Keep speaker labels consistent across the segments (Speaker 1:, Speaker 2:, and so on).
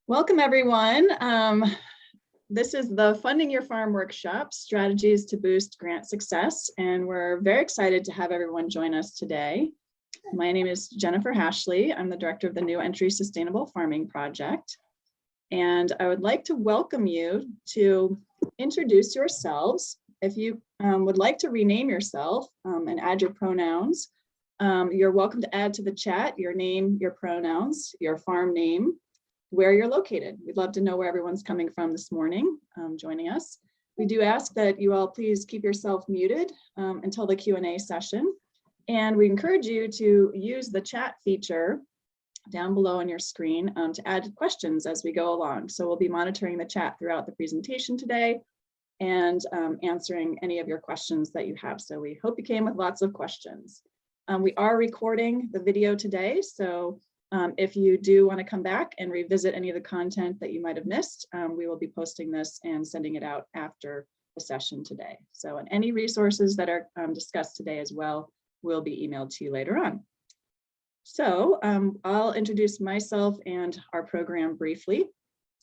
Speaker 1: Welcome, everyone. This is the Funding Your Farm Workshop, Strategies to Boost Grant Success, and we're very excited to have everyone join us today. My name is Jennifer Hashley. I'm the director of the New Entry Sustainable Farming Project, and I would like to welcome you to introduce yourselves. If you would like to rename yourself and add your pronouns, you're welcome to add to the chat your name, your pronouns, your farm name, where you're located. We'd love to know where everyone's coming from this morning, joining us. We do ask that you all please keep yourself muted until the Q&A session. And we encourage you to use the chat feature down below on your screen to add questions as we go along. So we'll be monitoring the chat throughout the presentation today and answering any of your questions that you have. So we hope you came with lots of questions. We are recording the video today, so if you do want to come back and revisit any of the content that you might have missed, we will be posting this and sending it out after the session today. So and any resources that are discussed today as well will be emailed to you later on. So I'll introduce myself and our program briefly.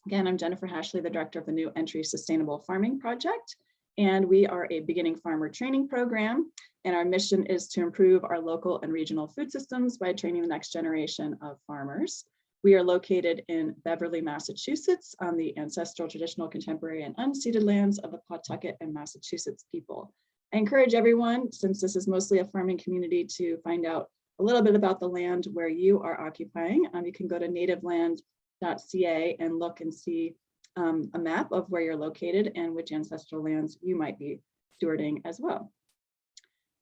Speaker 1: Again, I'm Jennifer Hashley, the director of the New Entry Sustainable Farming Project, and we are a beginning farmer training program. And our mission is to improve our local and regional food systems by training the next generation of farmers. We are located in Beverly, Massachusetts, on the ancestral, traditional, contemporary, and unceded lands of the Pawtucket and Massachusetts people. I encourage everyone, since this is mostly a farming community, to find out a little bit about the land where you are occupying. You can go to nativeland.ca and look and see a map of where you're located and which ancestral lands you might be stewarding as well.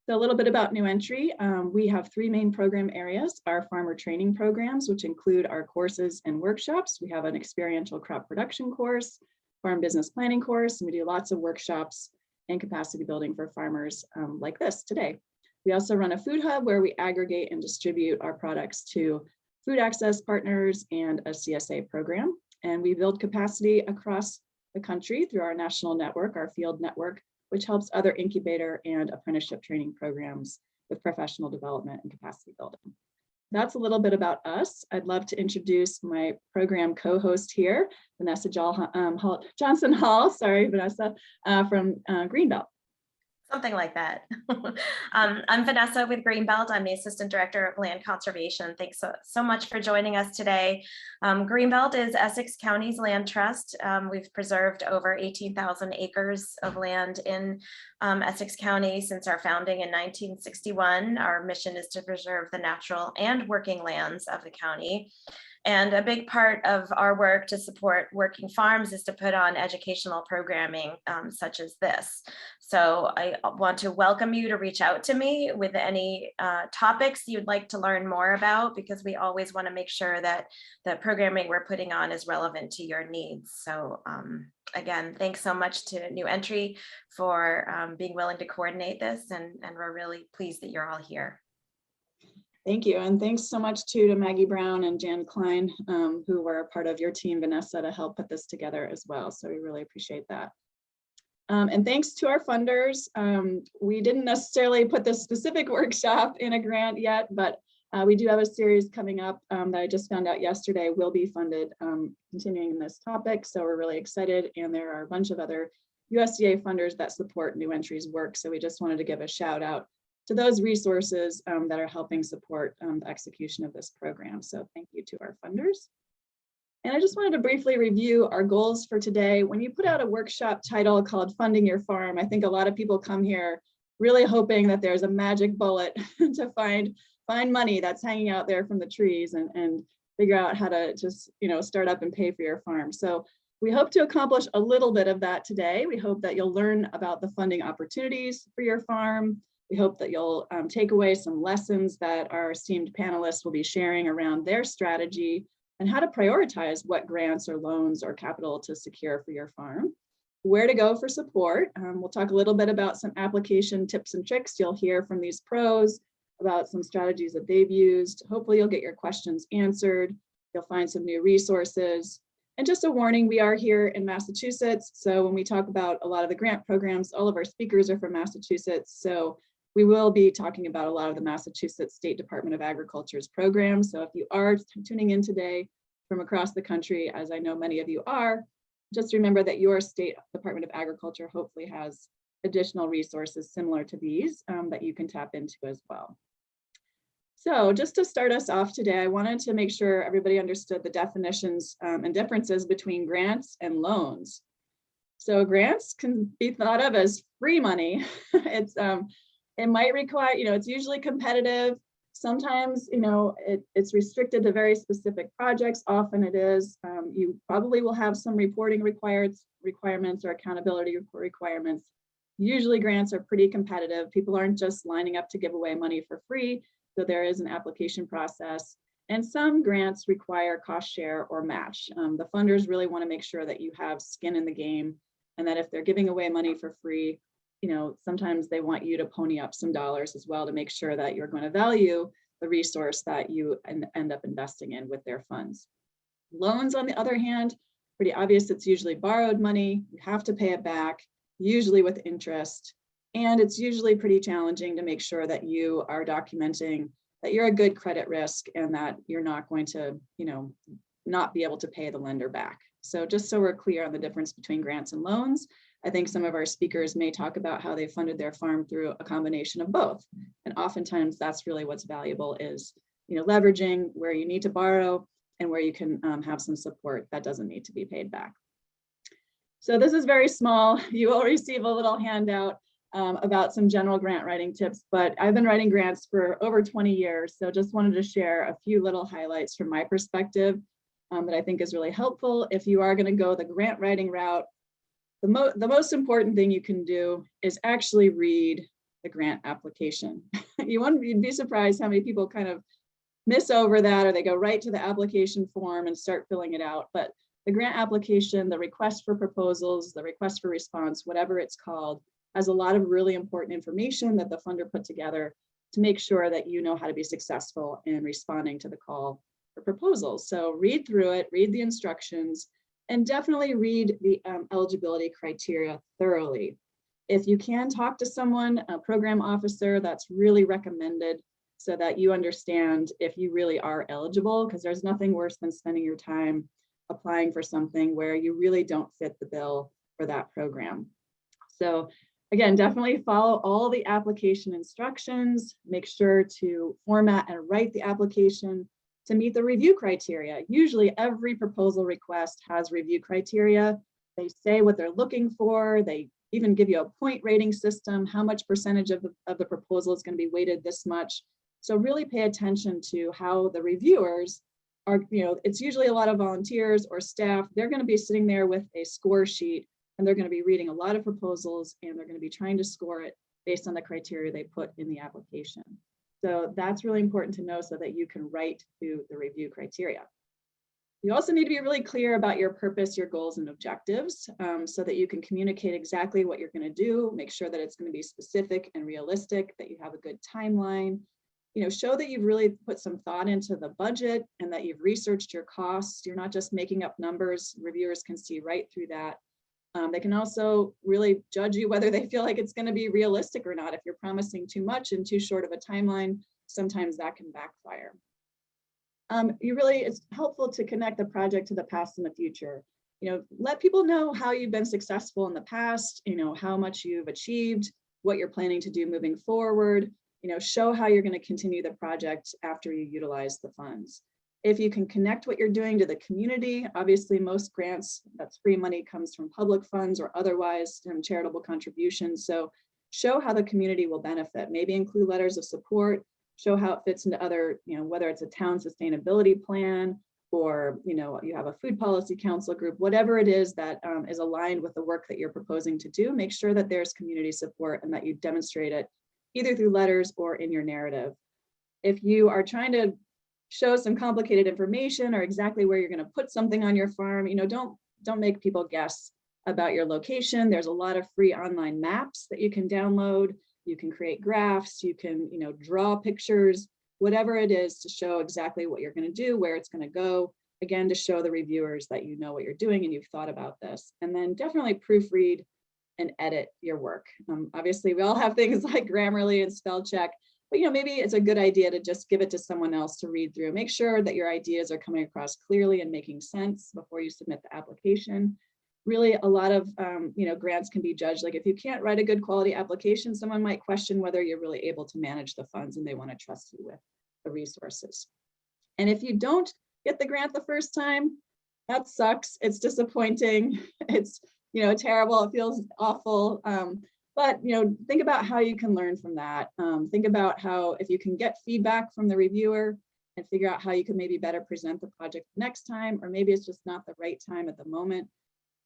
Speaker 1: So a little bit about New Entry. We have three main program areas: our farmer training programs, which include our courses and workshops. We have an experiential crop production course, farm business planning course, and we do lots of workshops and capacity building for farmers like this today. We also run a food hub where we aggregate and distribute our products to food access partners and a CSA program. And we build capacity across the country through our national network, our field network, which helps other incubator and apprenticeship training programs with professional development and capacity building. That's a little bit about us. I'd love to introduce my program co-host here, Vanessa Johnson Hall, sorry, Vanessa, from Greenbelt.
Speaker 2: Something like that. I'm Vanessa with Greenbelt. I'm the Assistant Director of Land Conservation. Thanks so much for joining us today. Greenbelt is Essex County's land trust. We've preserved over 18,000 acres of land in Essex County since our founding in 1961. Our mission is to preserve the natural and working lands of the county. And a big part of our work to support working farms is to put on educational programming such as this. So I want to welcome you to reach out to me with any topics you'd like to learn more about, because we always want to make sure that the programming we're putting on is relevant to your needs. So again, thanks so much to New Entry for being willing to coordinate this, and we're really pleased that you're all here.
Speaker 1: Thank you, and thanks so much too to Maggie Brown and Jan Klein, who were a part of your team, Vanessa, to help put this together as well. So we really appreciate that. And thanks to our funders. We didn't necessarily put this specific workshop in a grant yet, but we do have a series coming up that I just found out yesterday will be funded continuing in this topic. So we're really excited, and there are a bunch of other USDA funders that support New Entry's work. So we just wanted to give a shout out to those resources that are helping support the execution of this program. So thank you to our funders. And I just wanted to briefly review our goals for today. When you put out a workshop title called Funding Your Farm, I think a lot of people come here really hoping that there's a magic bullet to find money that's hanging out there from the trees and figure out how to just start up and pay for your farm. So we hope to accomplish a little bit of that today. We hope that you'll learn about the funding opportunities for your farm. We hope that you'll take away some lessons that our esteemed panelists will be sharing around their strategy and how to prioritize what grants or loans or capital to secure for your farm, where to go for support. We'll talk a little bit about some application tips and tricks. You'll hear from these pros about some strategies that they've used. Hopefully you'll get your questions answered. You'll find some new resources. And just a warning, we are here in Massachusetts. So when we talk about a lot of the grant programs, all of our speakers are from Massachusetts. So we will be talking about a lot of the Massachusetts State Department of Agriculture's programs. So if you are tuning in today from across the country, as I know many of you are, just remember that your state Department of Agriculture hopefully has additional resources similar to these that you can tap into as well. So just to start us off today, I wanted to make sure everybody understood the definitions and differences between grants and loans. So grants can be thought of as free money. It might require, it's usually competitive. Sometimes, it's restricted to very specific projects. Often it is. You probably will have some reporting requirements or accountability requirements. Usually grants are pretty competitive. People aren't just lining up to give away money for free. So there is an application process. And some grants require cost share or match. The funders really want to make sure that you have skin in the game, and that if they're giving away money for free, sometimes they want you to pony up some dollars as well to make sure that you're going to value the resource that you end up investing in with their funds. Loans, on the other hand, pretty obvious. It's usually borrowed money. You have to pay it back, usually with interest. And it's usually pretty challenging to make sure that you are documenting that you're a good credit risk and that you're not going to, not be able to pay the lender back. So just so we're clear on the difference between grants and loans, I think some of our speakers may talk about how they funded their farm through a combination of both. And oftentimes that's really what's valuable is, leveraging where you need to borrow and where you can have some support that doesn't need to be paid back. So this is very small. You will receive a little handout about some general grant writing tips, but I've been writing grants for over 20 years. So just wanted to share a few little highlights from my perspective that I think is really helpful. If you are going to go the grant writing route, the most important thing you can do is actually read the grant application. You'd be surprised how many people kind of miss over that, or they go right to the application form and start filling it out. But the grant application, the request for proposals, the request for response, whatever it's called, has a lot of really important information that the funder put together to make sure that you know how to be successful in responding to the call for proposals. So read through it, read the instructions, and definitely read the eligibility criteria thoroughly. If you can talk to someone, a program officer, that's really recommended so that you understand if you really are eligible, because there's nothing worse than spending your time applying for something where you really don't fit the bill for that program. So again, definitely follow all the application instructions, make sure to format and write the application to meet the review criteria. Usually every proposal request has review criteria. They say what they're looking for. They even give you a point rating system, how much percentage of the proposal is going to be weighted this much. So really pay attention to how the reviewers are, it's usually a lot of volunteers or staff. They're going to be sitting there with a score sheet, and they're going to be reading a lot of proposals, and they're going to be trying to score it based on the criteria they put in the application. So that's really important to know so that you can write to the review criteria. You also need to be really clear about your purpose, your goals and objectives, so that you can communicate exactly what you're going to do, make sure that it's going to be specific and realistic, that you have a good timeline, show that you've really put some thought into the budget and that you've researched your costs. You're not just making up numbers. Reviewers can see right through that. They can also really judge you whether they feel like it's going to be realistic or not. If you're promising too much and too short of a timeline, sometimes that can backfire. It's helpful to connect the project to the past and the future. Let people know how you've been successful in the past, how much you've achieved, what you're planning to do moving forward, show how you're going to continue the project after you utilize the funds. If you can connect what you're doing to the community, obviously most grants, that's free money, comes from public funds or otherwise charitable contributions. So show how the community will benefit. Maybe include letters of support, show how it fits into other, whether it's a town sustainability plan or, you have a food policy council group, whatever it is that is aligned with the work that you're proposing to do, make sure that there's community support and that you demonstrate it either through letters or in your narrative. If you are trying to show some complicated information or exactly where you're going to put something on your farm, don't make people guess about your location. There's a lot of free online maps that you can download. You can create graphs, you can, draw pictures, whatever it is to show exactly what you're going to do, where it's going to go. Again, to show the reviewers that you know what you're doing and you've thought about this. And then definitely proofread and edit your work. Obviously, we all have things like Grammarly and spell check, But maybe it's a good idea to just give it to someone else to read through. Make sure that your ideas are coming across clearly and making sense before you submit the application. Really, a lot of grants can be judged. Like if you can't write a good quality application, someone might question whether you're really able to manage the funds and they want to trust you with the resources. And if you don't get the grant the first time, that sucks. It's disappointing. It's terrible. It feels awful. But think about how you can learn from that. Think about how, if you can get feedback from the reviewer and figure out how you can maybe better present the project next time, or maybe it's just not the right time at the moment.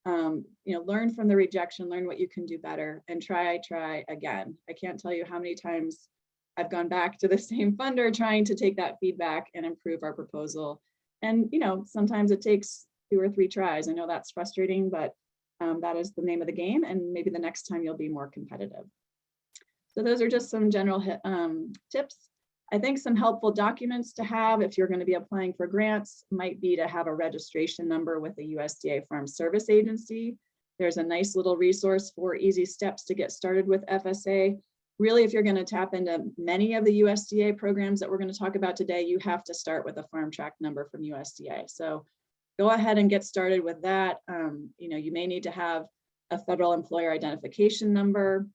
Speaker 1: Learn from the rejection, learn what you can do better, and try again. I can't tell you how many times I've gone back to the same funder trying to take that feedback and improve our proposal. And sometimes it takes 2 or 3 tries. I know that's frustrating, but that is the name of the game, and maybe the next time you'll be more competitive. So those are just some general tips. I think some helpful documents to have if you're going to be applying for grants might be to have a registration number with the USDA Farm Service Agency. There's a nice little resource for easy steps to get started with FSA. Really, if you're going to tap into many of the USDA programs that we're going to talk about today, you have to start with a farm track number from USDA. So go ahead and get started with that. You may need to have a federal employer identification number,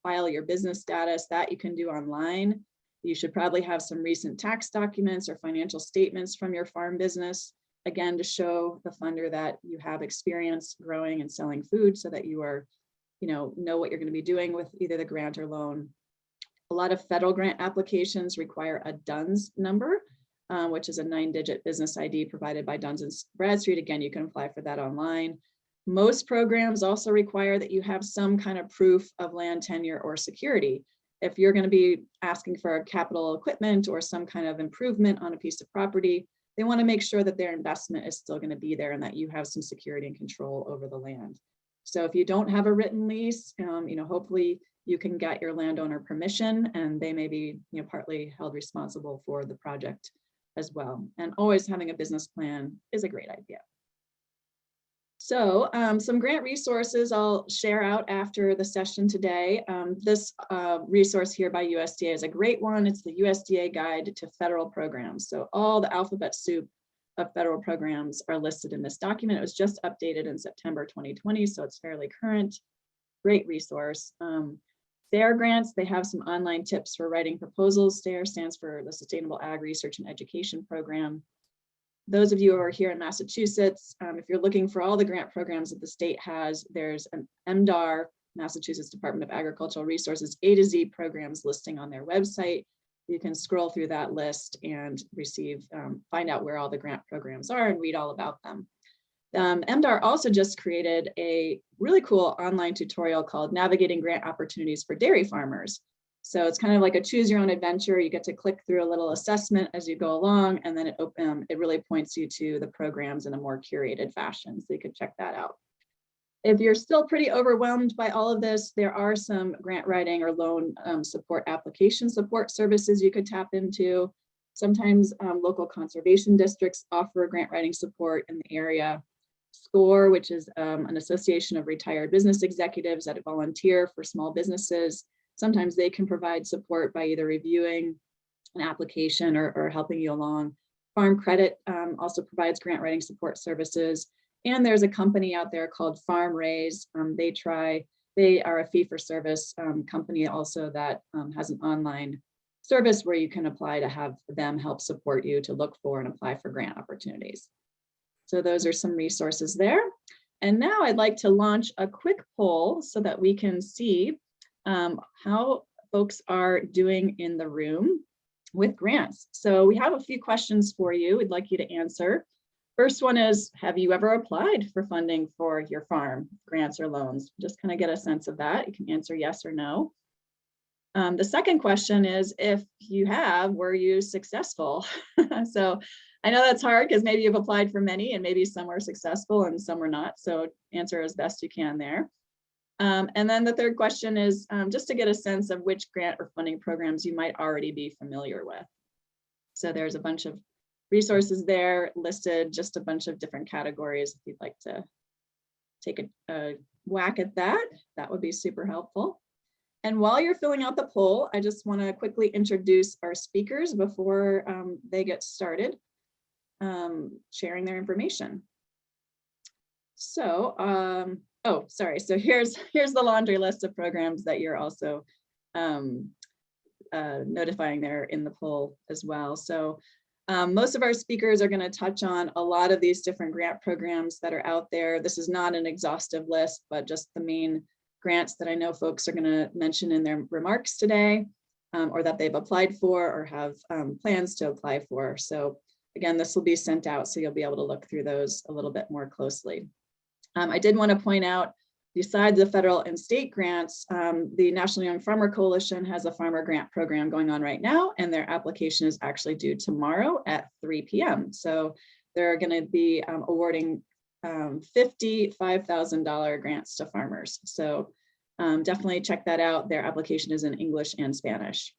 Speaker 1: file your business status, that you can do online. You should probably have some recent tax documents or financial statements from your farm business, again, to show the funder that you have experience growing and selling food so that you are, know what you're going to be doing with either the grant or loan. A lot of federal grant applications require a DUNS number, which is a 9-digit business ID provided by Duns & Bradstreet. Again, you can apply for that online. Most programs also require that you have some kind of proof of land tenure or security. If you're going to be asking for capital equipment or some kind of improvement on a piece of property, they want to make sure that their investment is still going to be there and that you have some security and control over the land. So if you don't have a written lease, hopefully you can get your landowner permission, and they may be partly held responsible for the project as well. And always having a business plan is a great idea. So some grant resources I'll share out after the session today. This resource here by USDA is a great one. It's the USDA Guide to Federal Programs. So all the alphabet soup of federal programs are listed in this document. It was just updated in September 2020, so it's fairly current. Great resource. SARE grants, they have some online tips for writing proposals. SARE stands for the Sustainable Ag Research and Education Program. Those of you who are here in Massachusetts, if you're looking for all the grant programs that the state has, there's an MDAR, Massachusetts Department of Agricultural Resources, A to Z programs listing on their website. You can scroll through that list and find out where all the grant programs are and read all about them. MDAR also just created a really cool online tutorial called Navigating Grant Opportunities for Dairy Farmers. So it's kind of like a choose your own adventure. You get to click through a little assessment as you go along, and then it really points you to the programs in a more curated fashion. So you can check that out. If you're still pretty overwhelmed by all of this, there are some grant writing or loan support application support services you could tap into. Sometimes local conservation districts offer grant writing support in the area. SCORE, which is an association of retired business executives that volunteer for small businesses. Sometimes they can provide support by either reviewing an application or helping you along. Farm Credit also provides grant writing support services. And there's a company out there called Farm Raise. They are a fee-for-service company also that has an online service where you can apply to have them help support you to look for and apply for grant opportunities. So those are some resources there. And now I'd like to launch a quick poll so that we can see how folks are doing in the room with grants. So we have a few questions for you we'd like you to answer. First one is, have you ever applied for funding for your farm, grants or loans? Just kind of get a sense of that. You can answer yes or no. The second question is, if you have, were you successful? So I know that's hard because maybe you've applied for many and maybe some were successful and some were not. So answer as best you can there. And then the third question is just to get a sense of which grant or funding programs you might already be familiar with. So there's a bunch of resources there listed, just a bunch of different categories. If you'd like to take a whack at that, that would be super helpful. And while you're filling out the poll, I just want to quickly introduce our speakers before they get started sharing their information. So, oh, sorry. So here's the laundry list of programs that you're also notifying there in the poll as well. So most of our speakers are going to touch on a lot of these different grant programs that are out there. This is not an exhaustive list, but just the main grants that I know folks are going to mention in their remarks today, or that they've applied for or have plans to apply for. So again, this will be sent out, so you'll be able to look through those a little bit more closely. I did want to point out, besides the federal and state grants, the National Young Farmer Coalition has a farmer grant program going on right now, and their application is actually due tomorrow at 3 p.m. So they're going to be awarding $55,000 grants to farmers. So definitely check that out. Their application is in English and Spanish.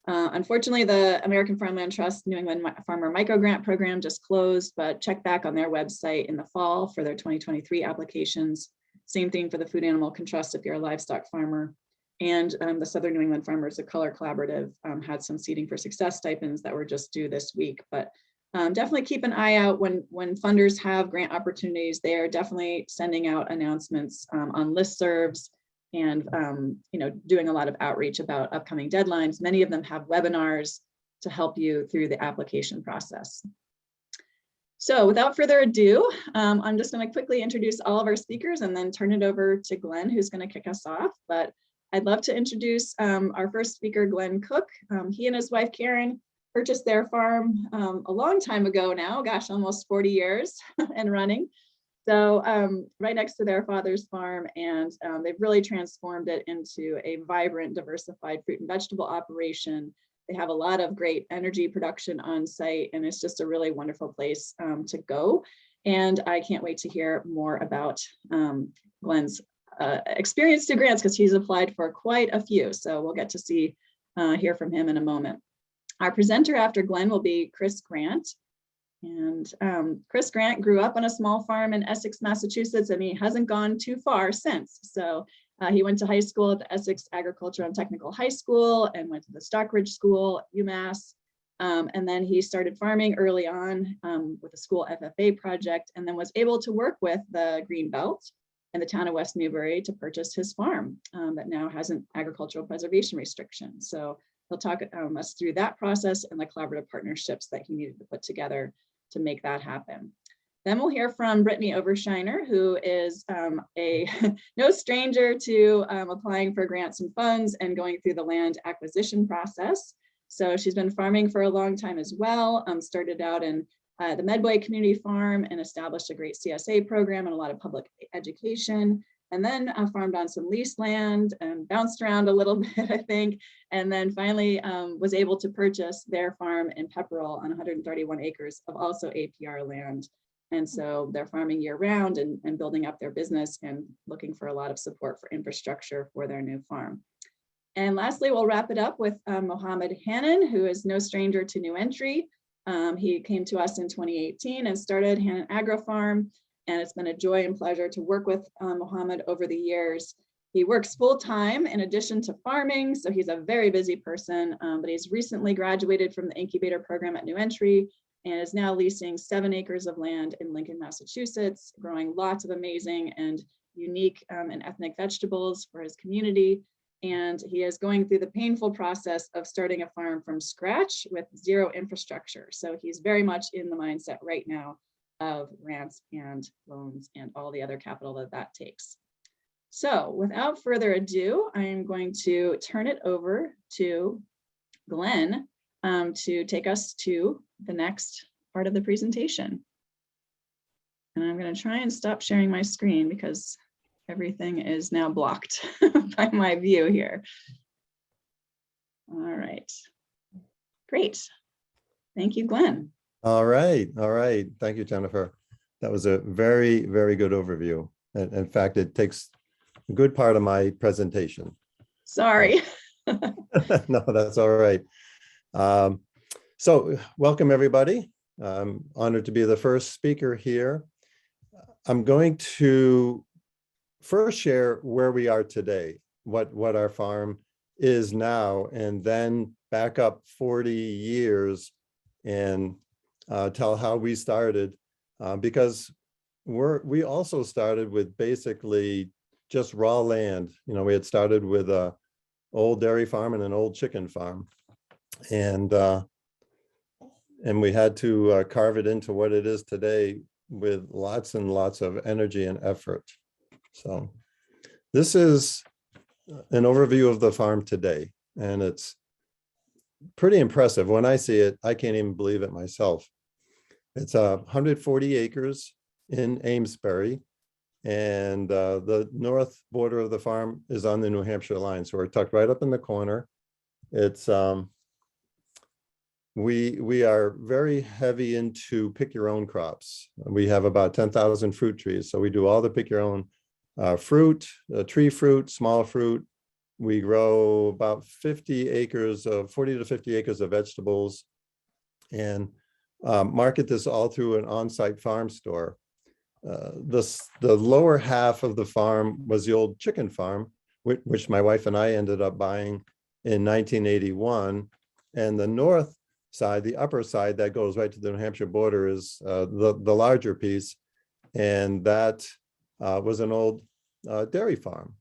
Speaker 1: Unfortunately, the American Farmland Trust New England Farmer Micro Grant Program just closed, but check back on their website in the fall for their 2023 applications. Same thing for the Food Animal Trust if you're a livestock farmer. And the Southern New England Farmers of Color Collaborative had some Seeding for Success stipends that were just due this week. But definitely keep an eye out when funders have grant opportunities. They are definitely sending out announcements on listservs and doing a lot of outreach about upcoming deadlines. Many of them have webinars to help you through the application process. So without further ado, I'm just going to quickly introduce all of our speakers and then turn it over to Glenn, who's going to kick us off. But I'd love to introduce our first speaker, Glenn Cook. He and his wife, Karen, purchased their farm a long time ago now, gosh, almost 40 years and running. So right next to their father's farm, and they've really transformed it into a vibrant, diversified fruit and vegetable operation. They have a lot of great energy production on site, and it's just a really wonderful place to go. And I can't wait to hear more about Glenn's experience to grants, because he's applied for quite a few. So we'll get to hear from him in a moment. Our presenter after Glenn will be Chris Grant. And Chris Grant grew up on a small farm in Essex, Massachusetts, and he hasn't gone too far since. So he went to high school at the Essex Agricultural and Technical High School and went to the Stockbridge School, UMass. And then he started farming early on with the school FFA project, and then was able to work with the greenbelt and the town of West Newbury to purchase his farm that now has an agricultural preservation restriction. So he'll talk us through that process and the collaborative partnerships that he needed to put together to make that happen. Then we'll hear from Brittany Overshiner, who is no stranger to applying for grants and funds and going through the land acquisition process. So she's been farming for a long time as well, started out in the Medway Community Farm and established a great CSA program and a lot of public education. And then farmed on some leased land and bounced around a little bit, I think. And then finally was able to purchase their farm in Pepperell on 131 acres of also APR land. And so they're farming year round and building up their business and looking for a lot of support for infrastructure for their new farm. And lastly, we'll wrap it up with Mohamed Hanan, who is no stranger to new entry. He came to us in 2018 and started Hannan Agro Farm. And it's been a joy and pleasure to work with Mohammed over the years. He works full time in addition to farming, so he's a very busy person, but he's recently graduated from the incubator program at New Entry and is now leasing 7 acres of land in Lincoln, Massachusetts, growing lots of amazing and unique and ethnic vegetables for his community. And he is going through the painful process of starting a farm from scratch with zero infrastructure. So he's very much in the mindset right now of grants and loans and all the other capital that takes. So without further ado, I am going to turn it over to Glenn to take us to the next part of the presentation. And I'm going to try and stop sharing my screen because everything is now blocked by my view here. All right, great. Thank you, Glenn.
Speaker 3: All right. Thank you, Jennifer. That was a very, very good overview. And in fact, it takes a good part of my presentation.
Speaker 1: Sorry.
Speaker 3: No, that's all right. So welcome, everybody. I'm honored to be the first speaker here. I'm going to first share where we are today, what our farm is now, and then back up 40 years and tell how we started, because we also started with basically just raw land. You know, we had started with a old dairy farm and an old chicken farm, and we had to carve it into what it is today with lots and lots of energy and effort. So this is an overview of the farm today, and it's pretty impressive. When I see it, I can't even believe it myself. It's 140 acres in Amesbury, and the north border of the farm is on the New Hampshire line. So we're tucked right up in the corner. It's we are very heavy into pick your own crops. We have about 10,000 fruit trees. So we do all the pick your own fruit, tree fruit, small fruit. We grow about 40 to 50 acres of vegetables, and market this all through an on-site farm store. The lower half of the farm was the old chicken farm, which my wife and I ended up buying in 1981. And the north side, the upper side that goes right to the New Hampshire border, is the larger piece. And that was an old dairy farm.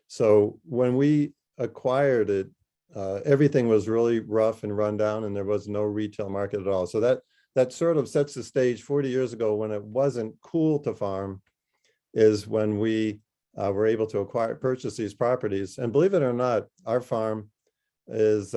Speaker 3: So when we acquired it, everything was really rough and run down, and there was no retail market at all. So that sort of sets the stage. 40 years ago, when it wasn't cool to farm, is when we were able to purchase these properties. And believe it or not, our farm is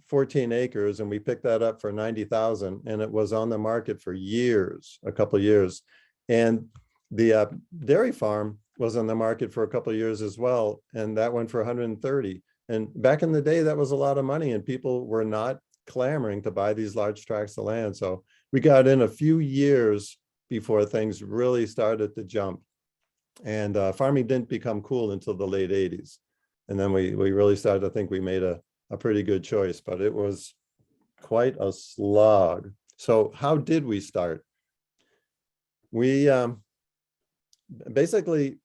Speaker 3: 14 acres, and we picked that up for $90,000, and it was on the market for years, a couple of years. And the dairy farm was on the market for a couple of years as well, and that went for 130. And back in the day, that was a lot of money, and people were not clamoring to buy these large tracts of land. So we got in a few years before things really started to jump. And farming didn't become cool until the late 80s. And then we really started to think we made a pretty good choice, but it was quite a slog. So how did we start? We basically,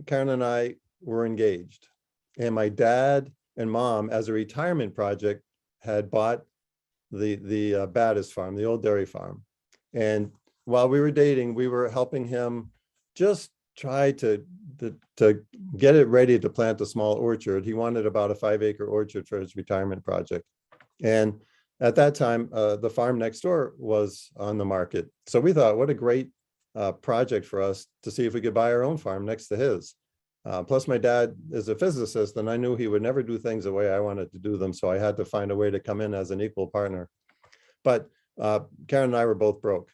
Speaker 3: Karen and I were engaged, and my dad and mom, as a retirement project, had bought the Battis farm, the old dairy farm. And while we were dating, we were helping him just try to get it ready to plant a small orchard. He wanted about a 5-acre orchard for his retirement project. And at that time, the farm next door was on the market. So we thought, what a great project for us to see if we could buy our own farm next to his. Plus, my dad is a physicist, and I knew he would never do things the way I wanted to do them. So I had to find a way to come in as an equal partner. But Karen and I were both broke.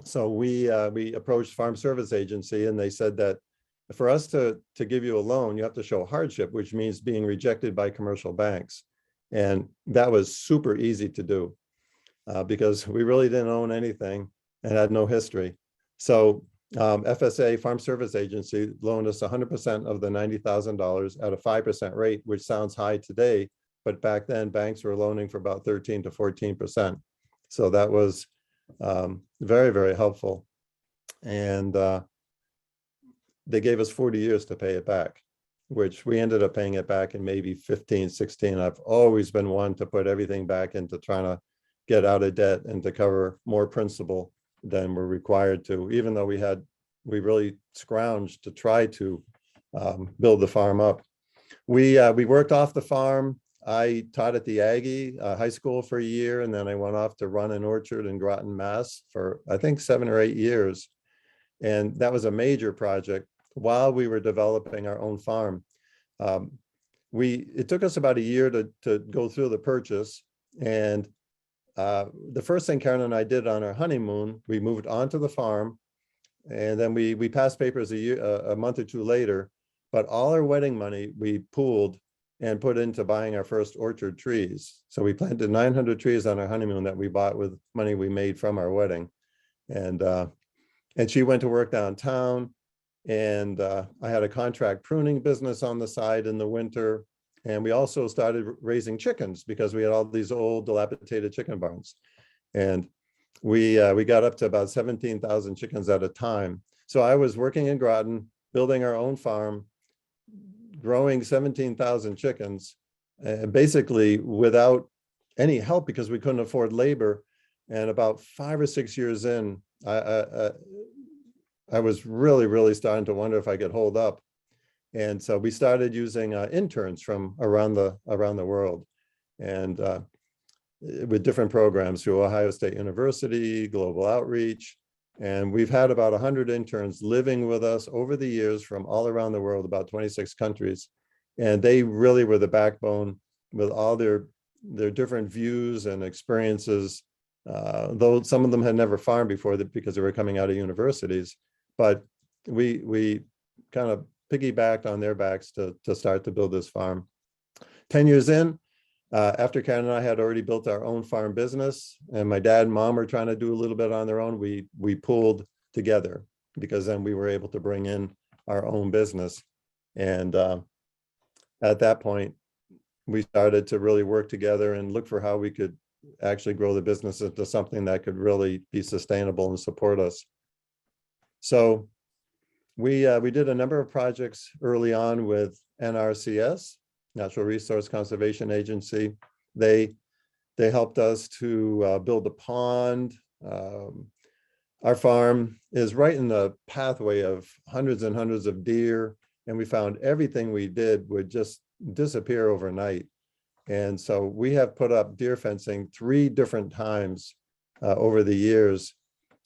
Speaker 3: So we approached Farm Service Agency, and they said that for us to give you a loan, you have to show hardship, which means being rejected by commercial banks. And that was super easy to do because we really didn't own anything and had no history. So FSA, Farm Service Agency, loaned us 100% of the $90,000 at a 5% rate, which sounds high today, but back then banks were loaning for about 13 to 14%. So that was very, very helpful. And they gave us 40 years to pay it back, which we ended up paying it back in maybe 15, 16. I've always been one to put everything back into trying to get out of debt and to cover more principal than we're required to, even though we really scrounged to try to build the farm up. We worked off the farm. I taught at the Aggie high school for a year, and then I went off to run an orchard in Groton, Mass for I think 7 or 8 years. And that was a major project while we were developing our own farm. It took us about a year to go through the purchase. And the first thing Karen and I did on our honeymoon, we moved onto the farm, and then we passed papers a month or two later. But all our wedding money we pooled and put into buying our first orchard trees. So we planted 900 trees on our honeymoon that we bought with money we made from our wedding. And she went to work downtown, and I had a contract pruning business on the side in the winter. And we also started raising chickens because we had all these old dilapidated chicken barns. And we got up to about 17,000 chickens at a time. So I was working in Groton, building our own farm, growing 17,000 chickens basically without any help because we couldn't afford labor. And about 5 or 6 years in, I was really starting to wonder if I could hold up. And so we started using interns from around the world, and with different programs through Ohio State University, Global Outreach. And we've had about 100 interns living with us over the years from all around the world, about 26 countries. And they really were the backbone with all their different views and experiences, though some of them had never farmed before because they were coming out of universities. But we kind of piggybacked on their backs to start to build this farm. 10 years in, after Karen and I had already built our own farm business, and my dad and mom were trying to do a little bit on their own, we pooled together, because then we were able to bring in our own business. And at that point, we started to really work together and look for how we could actually grow the business into something that could really be sustainable and support us. So we did a number of projects early on with NRCS, Natural Resource Conservation Agency. They helped us to build a pond. Our farm is right in the pathway of hundreds and hundreds of deer, and we found everything we did would just disappear overnight. And so we have put up deer fencing 3 different times over the years,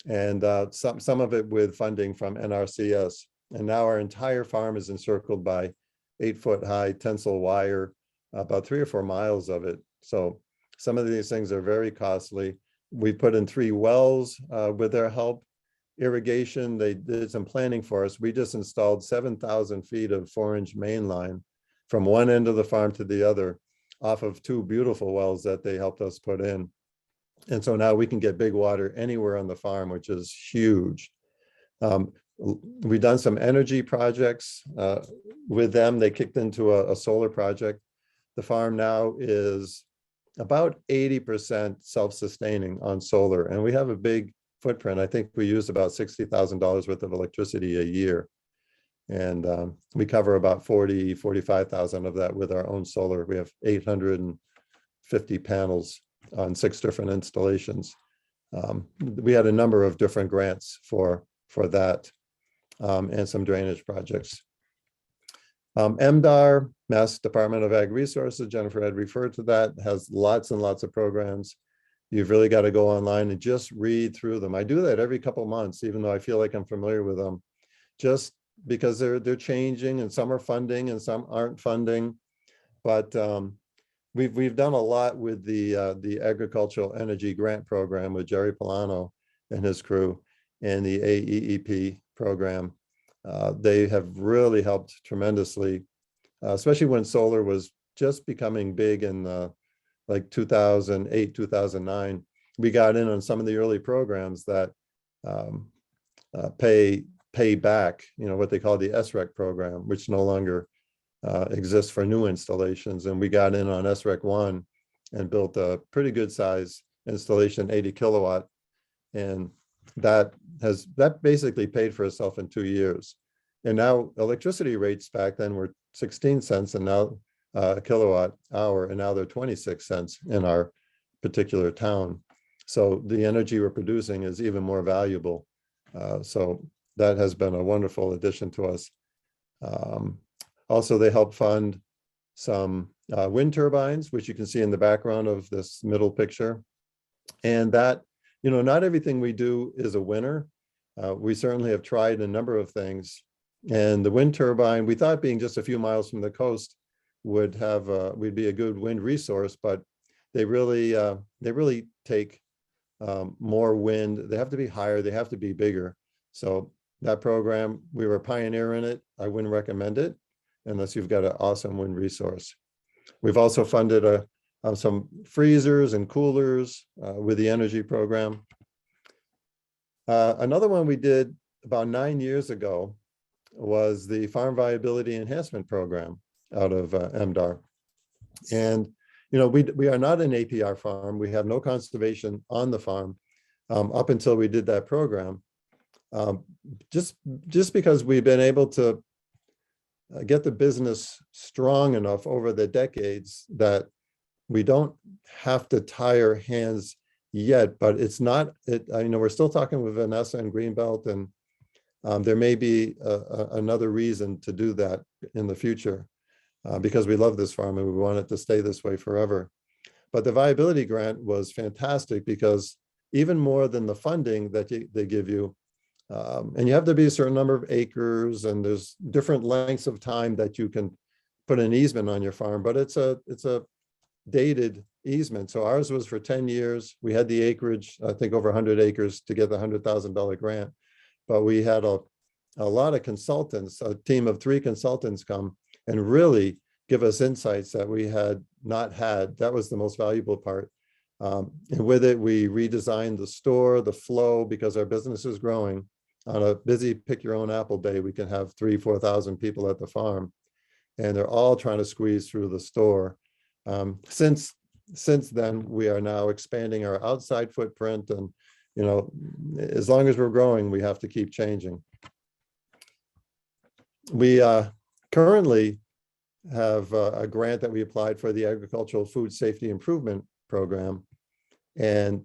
Speaker 3: and some of it with funding from NRCS. And now our entire farm is encircled by 8-foot-high tensile wire, about 3 or 4 miles of it. So some of these things are very costly. We put in 3 wells with their help. Irrigation, they did some planning for us. We just installed 7,000 feet of 4-inch main line from one end of the farm to the other, off of 2 beautiful wells that they helped us put in. And so now we can get big water anywhere on the farm, which is huge. We've done some energy projects with them. They kicked into a solar project. The farm now is about 80% self-sustaining on solar, and we have a big footprint. I think we use about $60,000 worth of electricity a year. And we cover about 45,000 of that with our own solar. We have 850 panels on 6 different installations. We had a number of different grants for that, and some drainage projects. MDAR, Mass Department of Ag Resources, Jennifer had referred to that, has lots and lots of programs. You've really got to go online and just read through them. I do that every couple of months, even though I feel like I'm familiar with them, just because they're changing, and some are funding and some aren't funding. But we've done a lot with the Agricultural Energy Grant Program with Jerry Polano and his crew, and the AEEP program. They have really helped tremendously, especially when solar was just becoming big in like 2008, 2009. We got in on some of the early programs that pay back, what they call the SREC program, which no longer exists for new installations. And we got in on SREC 1 and built a pretty good size installation, 80 kilowatt. And that basically paid for itself in 2 years. And now electricity rates back then were 16 cents and now a kilowatt hour, and now they're 26 cents in our particular town. So the energy we're producing is even more valuable. So that has been a wonderful addition to us. Also, they help fund some wind turbines, which you can see in the background of this middle picture. And that, not everything we do is a winner. We certainly have tried a number of things. And the wind turbine, we thought being just a few miles from the coast would be a good wind resource, but they really take more wind. They have to be higher, they have to be bigger. So that program, we were a pioneer in it. I wouldn't recommend it unless you've got an awesome wind resource. We've also funded some freezers and coolers with the energy program. Another one we did about 9 years ago was the Farm Viability Enhancement Program out of MDAR. And we are not an APR farm. We have no conservation on the farm up until we did that program. Just because we've been able to get the business strong enough over the decades that we don't have to tie our hands yet, but it's not, we're still talking with Vanessa and Greenbelt, and there may be another reason to do that in the future because we love this farm and we want it to stay this way forever. But the viability grant was fantastic because even more than the funding that they give you, and you have to be a certain number of acres, and there's different lengths of time that you can put an easement on your farm, but it's a dated easement. So ours was for 10 years. We had the acreage, I think over 100 acres to get the $100,000 grant. But we had a lot of consultants, a team of 3 consultants come and really give us insights that we had not had. That was the most valuable part. And with it, we redesigned the store, the flow, because our business is growing. On a busy pick your own apple day, we can have 3,000-4,000 people at the farm, and they're all trying to squeeze through the store. Since then, we are now expanding our outside footprint, and as long as we're growing, we have to keep changing. We currently have a grant that we applied for the Agricultural Food Safety Improvement Program, and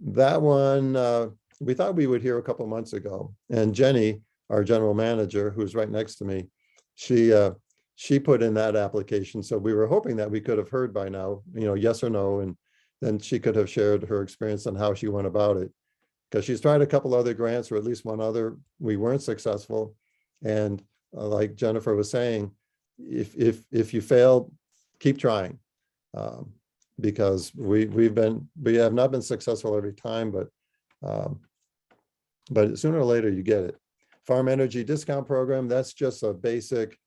Speaker 3: that one we thought we would hear a couple months ago. And Jenny, our general manager, who's right next to me, she put in that application. So we were hoping that we could have heard by now, yes or no, and then she could have shared her experience on how she went about it. Because she's tried a couple other grants, or at least one other. We weren't successful. And like Jennifer was saying, if you fail, keep trying, because we have not been successful every time, but sooner or later you get it. Farm Energy Discount Program, that's just a basic,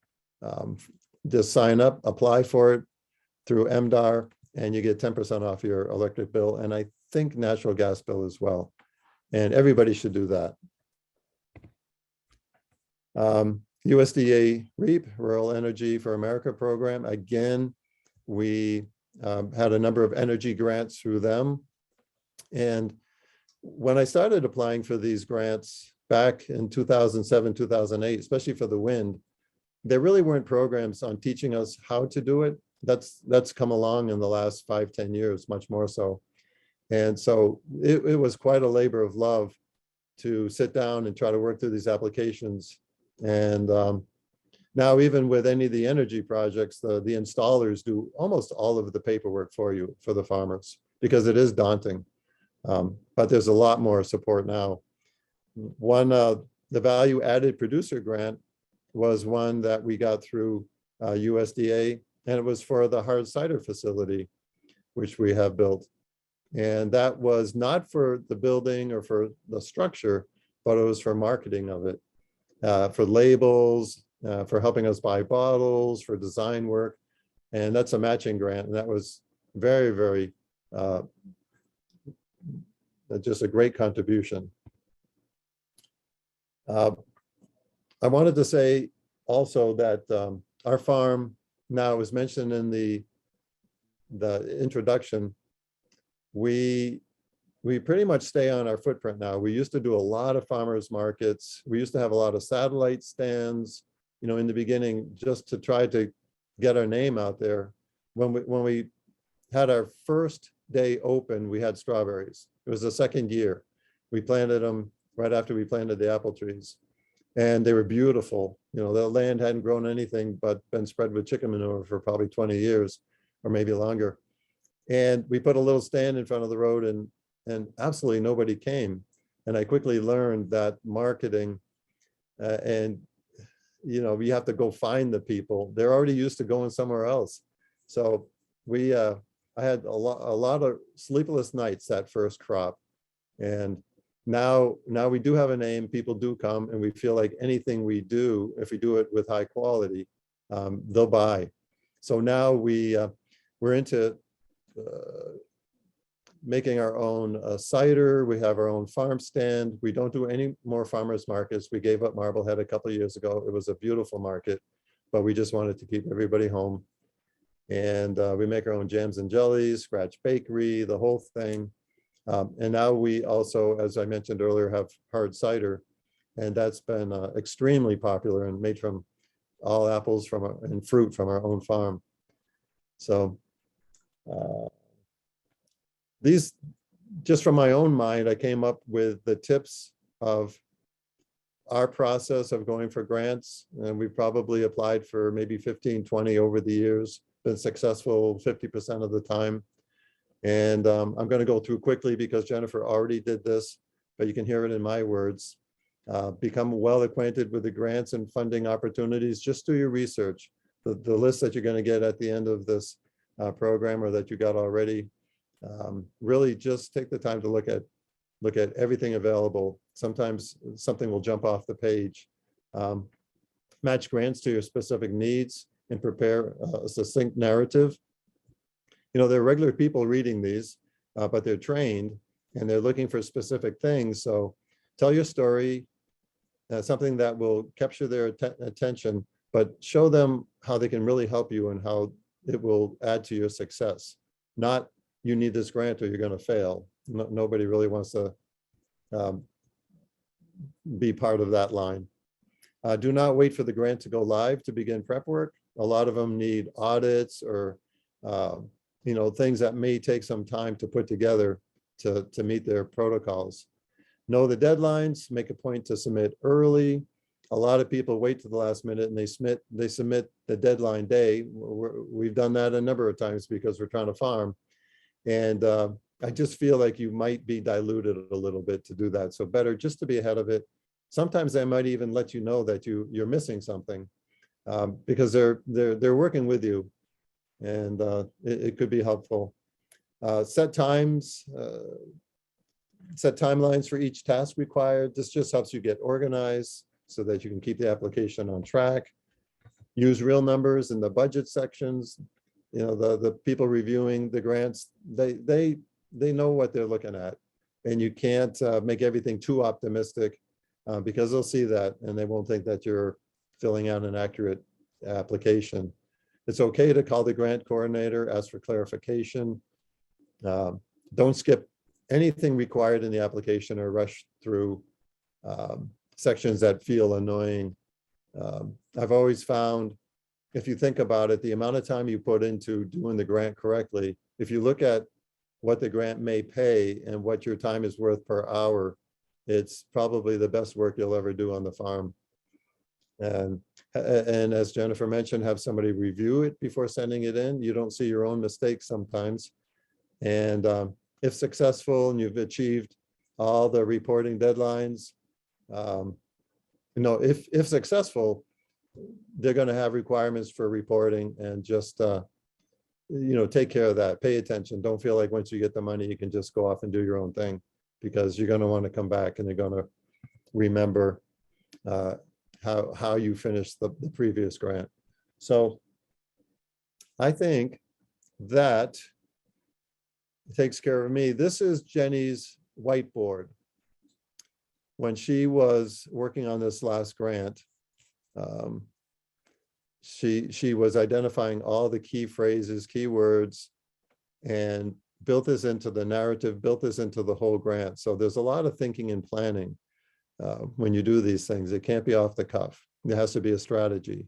Speaker 3: just sign up, apply for it through MDAR, and you get 10% off your electric bill, and I think natural gas bill as well. And everybody should do that. USDA REAP, Rural Energy for America program. Again, we had a number of energy grants through them. And when I started applying for these grants back in 2007, 2008, especially for the wind, there really weren't programs on teaching us how to do it. That's come along in the last 5-10 years, much more so. And so it was quite a labor of love to sit down and try to work through these applications. And now even with any of the energy projects, the installers do almost all of the paperwork for you, for the farmers, because it is daunting. But there's a lot more support now. The value added producer grant was one that we got through USDA, and it was for the hard cider facility, which we have built. And that was not for the building or for the structure, but it was for marketing of it, for labels, for helping us buy bottles, for design work. And that's a matching grant. And that was very, very, just a great contribution. I wanted to say also that our farm now was mentioned in the introduction. We pretty much stay on our footprint now. We used to do a lot of farmers markets. We used to have a lot of satellite stands, in the beginning, just to try to get our name out there. When we had our first day open, we had strawberries. It was the second year. We planted them right after we planted the apple trees, and they were beautiful. The land hadn't grown anything but been spread with chicken manure for probably 20 years or maybe longer. And we put a little stand in front of the road, and absolutely nobody came. And I quickly learned that marketing and you have to go find the people. They're already used to going somewhere else. So I had a lot of sleepless nights that first crop. And now we do have a name, people do come, and we feel like anything we do, if we do it with high quality, they'll buy. So now we're into making our own cider. We have our own farm stand. We don't do any more farmers markets. We gave up Marblehead a couple of years ago. It was a beautiful market, but we just wanted to keep everybody home. And we make our own jams and jellies, scratch bakery, the whole thing. And now we also, as I mentioned earlier, have hard cider, and that's been extremely popular and made from all apples and fruit from our own farm. So these, just from my own mind, I came up with the tips of our process of going for grants, and we probably applied for maybe 15, 20 over the years, been successful 50% of the time. And I'm going to go through quickly because Jennifer already did this, but you can hear it in my words. Become well acquainted with the grants and funding opportunities. Just do your research. The list that you're going to get at the end of this program, or that you got already, really just take the time to look at everything available. Sometimes something will jump off the page. Match grants to your specific needs and prepare a succinct narrative. You know, there are regular people reading these, but they're trained and they're looking for specific things. So tell your story, something that will capture their attention, but show them how they can really help you and how it will add to your success. Not, you need this grant or you're going to fail. Nobody really wants to be part of that line. Do not wait for the grant to go live to begin prep work. A lot of them need audits or you know, things that may take some time to put together to meet their protocols. Know the deadlines, make a point to submit early. A lot of people wait to the last minute and they submit the deadline day. We've done that a number of times because we're trying to farm. And I just feel like you might be diluted a little bit to do that. So better just to be ahead of it. Sometimes they might even let you know that you're missing something because they're working with you, and it could be helpful. Set times, set timelines for each task required. This just helps you get organized so that you can keep the application on track. Use real numbers in the budget sections. You know, the people reviewing the grants, they know what they're looking at, and you can't make everything too optimistic because they'll see that and they won't think that you're filling out an accurate application. It's okay to call the grant coordinator, ask for clarification. Don't skip anything required in the application or rush through sections that feel annoying. I've always found, if you think about it, the amount of time you put into doing the grant correctly, if you look at what the grant may pay and what your time is worth per hour, it's probably the best work you'll ever do on the farm. And as Jennifer mentioned, have somebody review it before sending it in. You don't see your own mistakes sometimes. And if successful and you've achieved all the reporting deadlines, you know, if successful, they're going to have requirements for reporting, and just you know, take care of that. Pay attention. Don't feel like once you get the money you can just go off and do your own thing, because you're going to want to come back and they're going to remember how you finished the previous grant. So I think that takes care of me. This is Jenny's whiteboard. When she was working on this last grant, she was identifying all the key phrases, key words, and built this into the narrative, built this into the whole grant. So there's a lot of thinking and planning when you do these things. It can't be off the cuff. There has to be a strategy.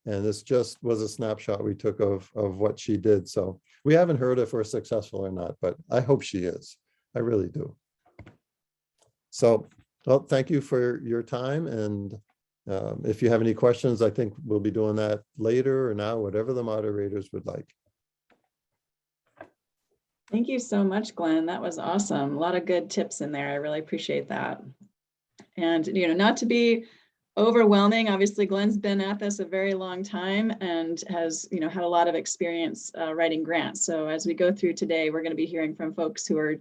Speaker 3: And this just was a snapshot we took of what she did. So we haven't heard if we're successful or not, but I hope she is. I really do. So, well, thank you for your time. And if you have any questions, I think we'll be doing that later or now, whatever the moderators would like.
Speaker 1: Thank you so much, Glenn. That was awesome. A lot of good tips in there. I really appreciate that. And, you know, not to be overwhelming, obviously Glenn's been at this a very long time and has, you know, had a lot of experience writing grants. So as we go through today, we're going to be hearing from folks who are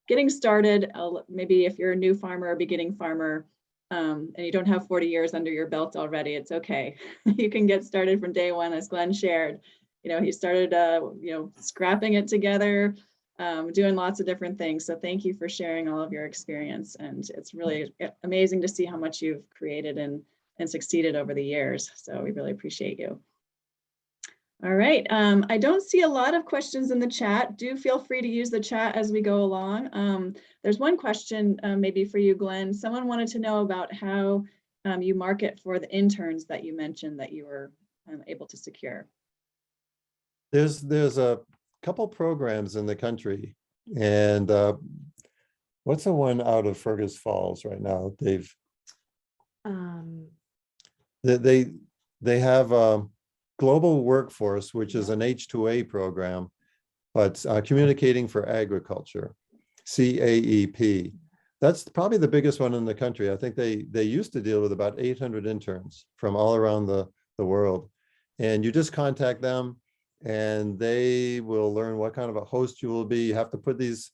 Speaker 1: getting started. Maybe if you're a new farmer or beginning farmer, and you don't have 40 years under your belt already, it's okay. You can get started from day one, as Glenn shared. You know, he started, you know, scrapping it together, doing lots of different things. So thank you for sharing all of your experience. And it's really amazing to see how much you've created and succeeded over the years. So we really appreciate you. All right. I don't see a lot of questions in the chat. Do feel free to use the chat as we go along. There's one question maybe for you, Glenn. Someone wanted to know about how you market for the interns that you mentioned that you were able to secure?
Speaker 3: There's a couple programs in the country, and what's the one out of Fergus Falls right now? They have a global workforce, which is an H2A program, but communicating for agriculture, CAEP. That's probably the biggest one in the country. I think they used to deal with about 800 interns from all around the world. And you just contact them and they will learn what kind of a host you will be. You have to put these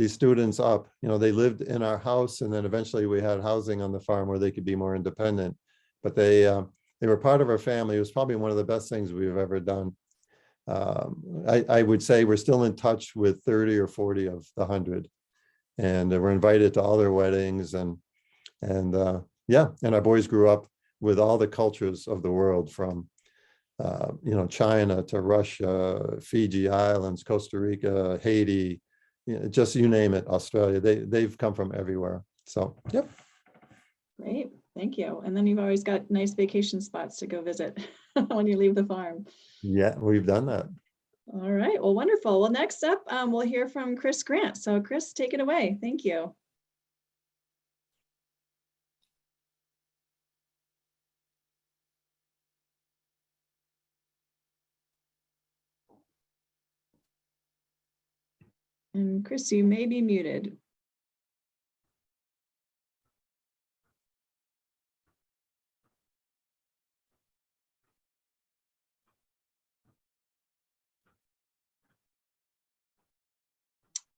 Speaker 3: students up. You know, they lived in our house, and then eventually we had housing on the farm where they could be more independent. But they were part of our family. It was probably one of the best things we've ever done. I would say we're still in touch with 30 or 40 of the 100. And we're invited to all their weddings, and yeah, and our boys grew up with all the cultures of the world, from you know, China to Russia, Fiji Islands, Costa Rica, Haiti, you know, just you name it, Australia. They've come from everywhere. So yep.
Speaker 1: Great, thank you. And then you've always got nice vacation spots to go visit when you leave the farm.
Speaker 3: Yeah, we've done that.
Speaker 1: All right, well, wonderful. Well, next up, we'll hear from Chris Grant. So Chris, take it away. Thank you. And Chris, you may be muted.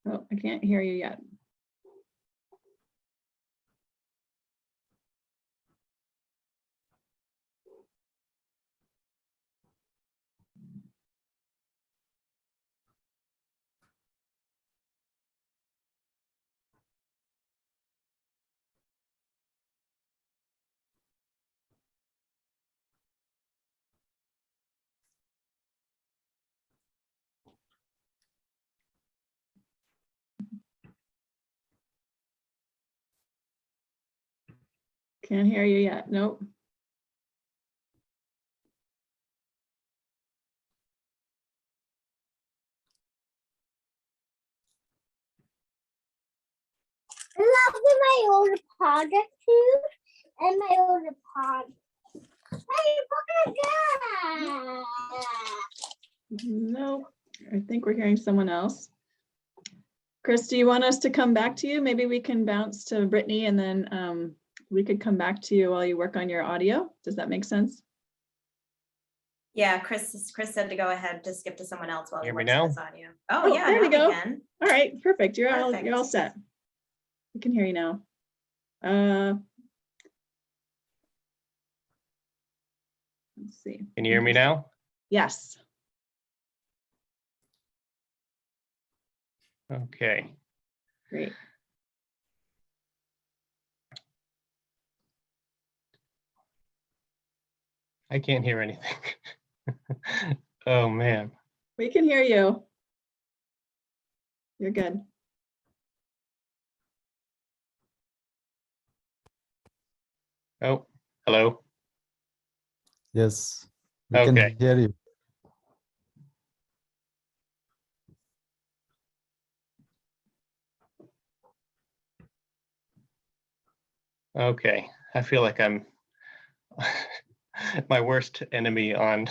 Speaker 1: Oh, I can't hear you yet. Can't hear you yet. Nope.
Speaker 4: Love my old project too, and my old pod.
Speaker 1: Nope. I think we're hearing someone else. Chris, do you want us to come back to you? Maybe we can bounce to Brittany, and then we could come back to you while you work on your audio. Does that make sense?
Speaker 2: Yeah, Chris said to go ahead to skip to someone else while he
Speaker 5: Hear me
Speaker 2: works on
Speaker 5: now?
Speaker 2: his audio. Oh, yeah,
Speaker 1: there we
Speaker 2: now
Speaker 1: go.
Speaker 2: we can.
Speaker 1: All right, perfect. You're all
Speaker 2: Perfect.
Speaker 1: set. We can hear you now. Let's see.
Speaker 5: Can you hear me now?
Speaker 1: Yes.
Speaker 5: Okay.
Speaker 1: Great.
Speaker 5: I can't hear anything. Oh, man.
Speaker 1: We can hear you. You're good.
Speaker 5: Oh, hello.
Speaker 6: Yes, we
Speaker 5: Okay.
Speaker 6: can hear you.
Speaker 5: Okay. I feel like I'm my worst enemy on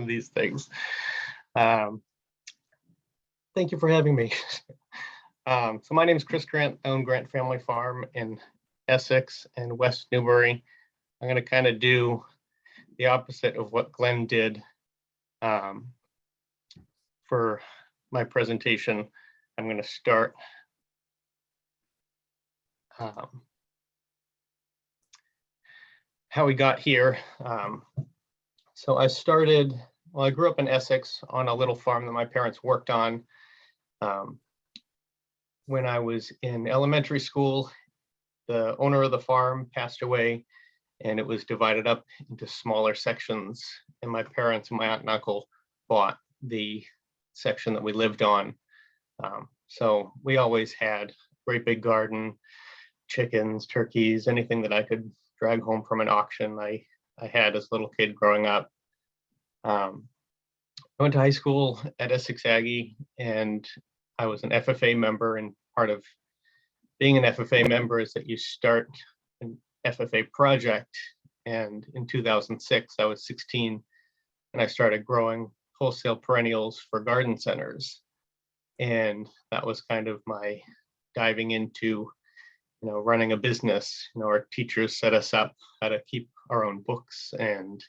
Speaker 5: these things. Thank you for having me. So my name is Chris Grant. I own Grant Family Farm in Essex and West Newbury. I'm going to kind of do the opposite of what Glenn did for my presentation. I'm going to start how we got here. So I grew up in Essex on a little farm that my parents worked on. When I was in elementary school, the owner of the farm passed away, and it was divided up into smaller sections. And my parents and my aunt and uncle bought the section that we lived on. So we always had a great big garden, chickens, turkeys, anything that I could drag home from an auction. I had as a little kid growing up. I went to high school at Essex Aggie, and I was an FFA member, and part of being an FFA member is that you start an FFA project. And in 2006, I was 16, and I started growing wholesale perennials for garden centers. And that was kind of my diving into, running a business. Our teachers set us up how to keep our own books and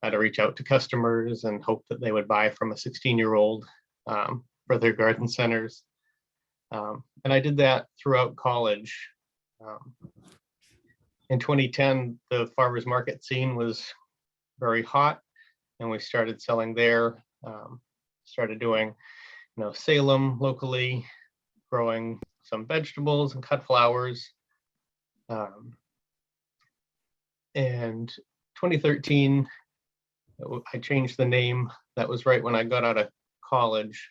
Speaker 5: how to reach out to customers and hope that they would buy from a 16-year-old for their garden centers. And I did that throughout college. In 2010, the farmers market scene was very hot, and we started selling there. Started doing, Salem locally, growing some vegetables and cut flowers. And 2013, I changed the name. That was right when I got out of college.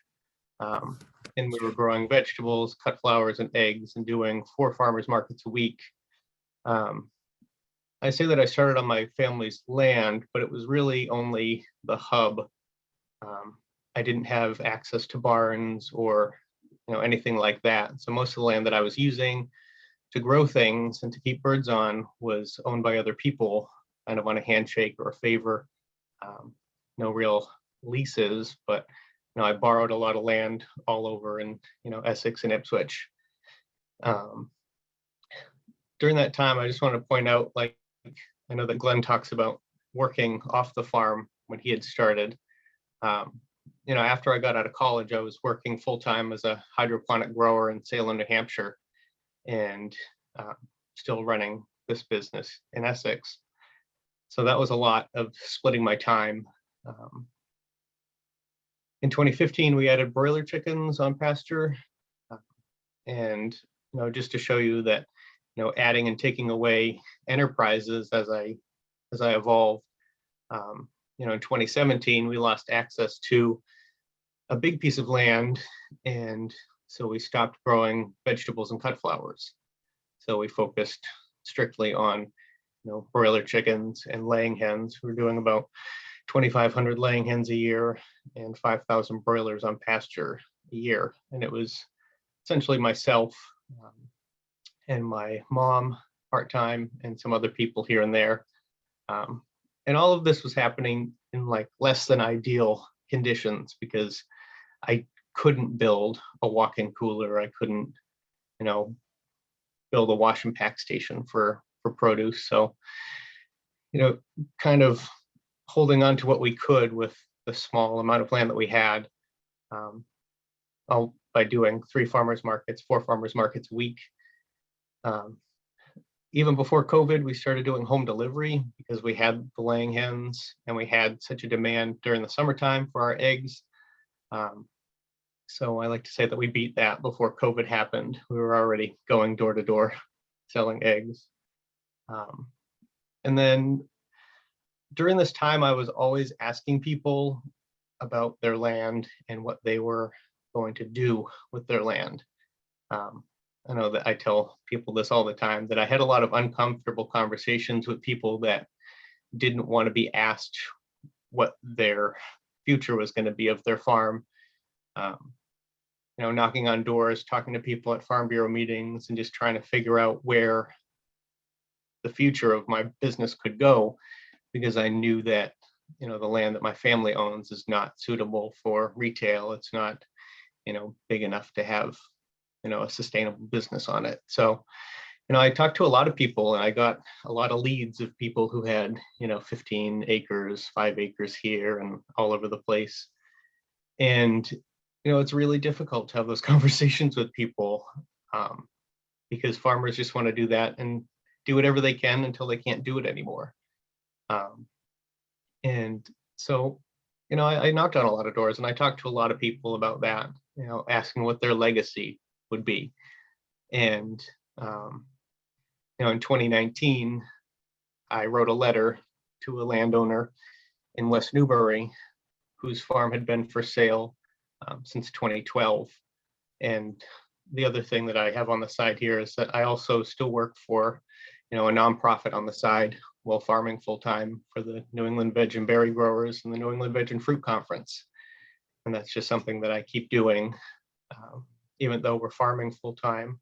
Speaker 5: And we were growing vegetables, cut flowers, and eggs, and doing 4 farmers markets a week. I say that I started on my family's land, but it was really only the hub. I didn't have access to barns or anything like that. So most of the land that I was using to grow things and to keep birds on was owned by other people, kind of on a handshake or a favor. No real leases, but I borrowed a lot of land all over in Essex and Ipswich. During that time, I just want to point out, like, I know that Glenn talks about working off the farm when he had started. After I got out of college, I was working full-time as a hydroponic grower in Salem, New Hampshire, and still running this business in Essex. So that was a lot of splitting my time. In 2015, we added broiler chickens on pasture. And just to show you that, adding and taking away enterprises as I evolved. In 2017, we lost access to a big piece of land, and so we stopped growing vegetables and cut flowers. So we focused strictly on, broiler chickens and laying hens. We're doing about 2,500 laying hens a year and 5,000 broilers on pasture a year. And it was essentially myself and my mom part-time and some other people here and there. And all of this was happening in like less than ideal conditions because I couldn't build a walk-in cooler. I couldn't, build a wash and pack station for produce. So, kind of holding on to what we could with the small amount of land that we had, by doing 3 farmers markets, 4 farmers markets a week. Even before COVID, we started doing home delivery because we had the laying hens and we had such a demand during the summertime for our eggs. So I like to say that we beat that before COVID happened. We were already going door to door selling eggs. And then during this time, I was always asking people about their land and what they were going to do with their land. I know that I tell people this all the time, that I had a lot of uncomfortable conversations with people that didn't want to be asked what their future was going to be of their farm. Knocking on doors, talking to people at Farm Bureau meetings, and just trying to figure out where the future of my business could go, because I knew that, the land that my family owns is not suitable for retail. It's not, big enough to have, a sustainable business on it. So, I talked to a lot of people and I got a lot of leads of people who had, 15 acres, 5 acres here and all over the place. And, it's really difficult to have those conversations with people because farmers just want to do that and do whatever they can until they can't do it anymore. And so, I knocked on a lot of doors and I talked to a lot of people about that, asking what their legacy would be. And, in 2019, I wrote a letter to a landowner in West Newbury whose farm had been for sale since 2012. And the other thing that I have on the side here is that I also still work for, a nonprofit on the side while farming full time for the New England Veg and Berry Growers and the New England Veg and Fruit Conference. And that's just something that I keep doing, even though we're farming full time.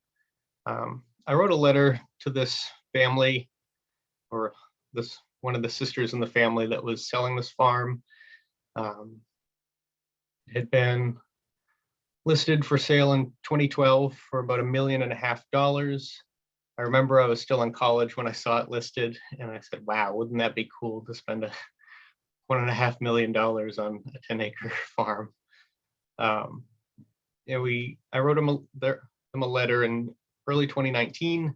Speaker 5: I wrote a letter to this family, or this one of the sisters in the family that was selling this farm. It had been listed for sale in 2012 for about $1.5 million. I remember I was still in college when I saw it listed, and I said, wow, wouldn't that be cool to spend $1.5 million on a 10-acre farm. I wrote them a letter in early 2019,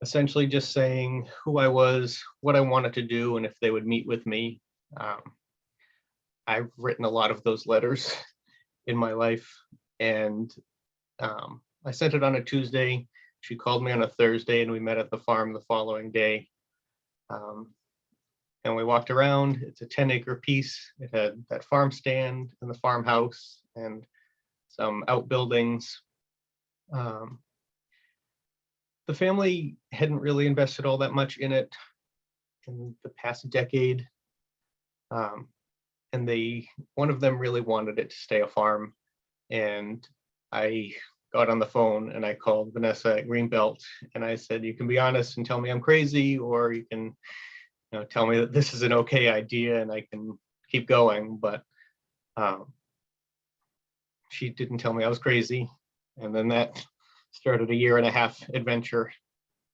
Speaker 5: essentially just saying who I was, what I wanted to do, and if they would meet with me. I've written a lot of those letters in my life, and I sent it on a Tuesday. She called me on a Thursday, and we met at the farm the following day. And we walked around. It's a 10-acre piece. It had that farm stand and the farmhouse and some outbuildings. The family hadn't really invested all that much in it in the past decade. And one of them really wanted it to stay a farm. And I got on the phone and I called Vanessa at Greenbelt, and I said, you can be honest and tell me I'm crazy, or you can tell me that this is an okay idea and I can keep going. But she didn't tell me I was crazy. And then that started a 1.5-year adventure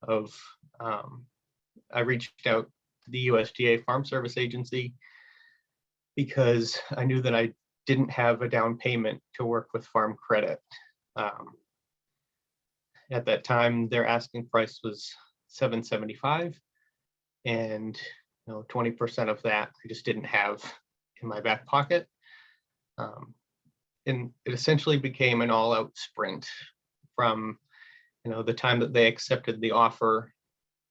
Speaker 5: of, I reached out to the USDA Farm Service Agency because I knew that I didn't have a down payment to work with farm credit. At that time, their asking price was $775, and 20% of that I just didn't have in my back pocket. And it essentially became an all-out sprint from the time that they accepted the offer,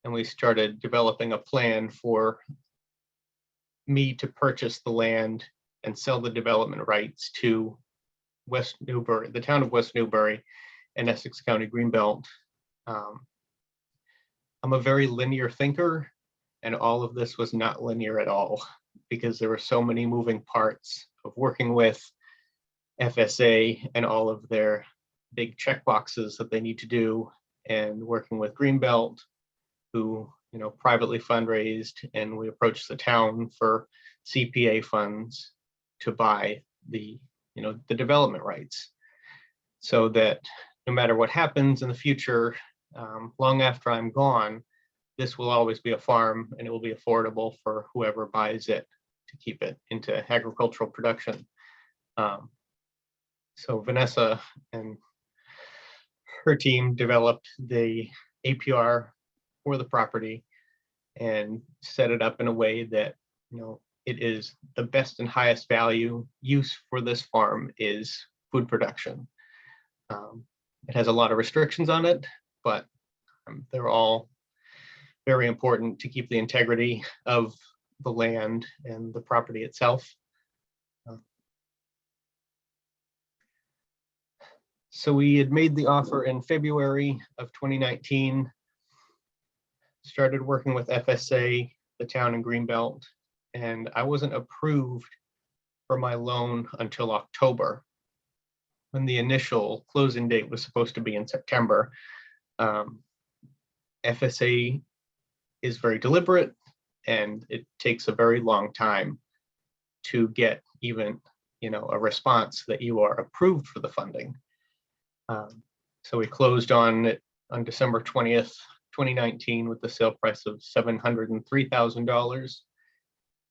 Speaker 5: and we started developing a plan for me to purchase the land and sell the development rights to West Newbury, the town of West Newbury and Essex County Greenbelt. I'm a very linear thinker, and all of this was not linear at all because there were so many moving parts of working with FSA and all of their big check boxes that they need to do, and working with Greenbelt, who privately fundraised, and we approached the town for CPA funds to buy the development rights, so that no matter what happens in the future, long after I'm gone, this will always be a farm and it will be affordable for whoever buys it to keep it into agricultural production. So Vanessa and her team developed the APR for the property and set it up in a way that it is the best and highest value use for this farm is food production. It has a lot of restrictions on it, but they're all very important to keep the integrity of the land and the property itself. So we had made the offer in February of 2019, started working with FSA, the town in Greenbelt, and I wasn't approved for my loan until October, when the initial closing date was supposed to be in September. FSA is very deliberate, and it takes a very long time to get even a response that you are approved for the funding. So we closed on it on December 20th, 2019 with the sale price of $703,000.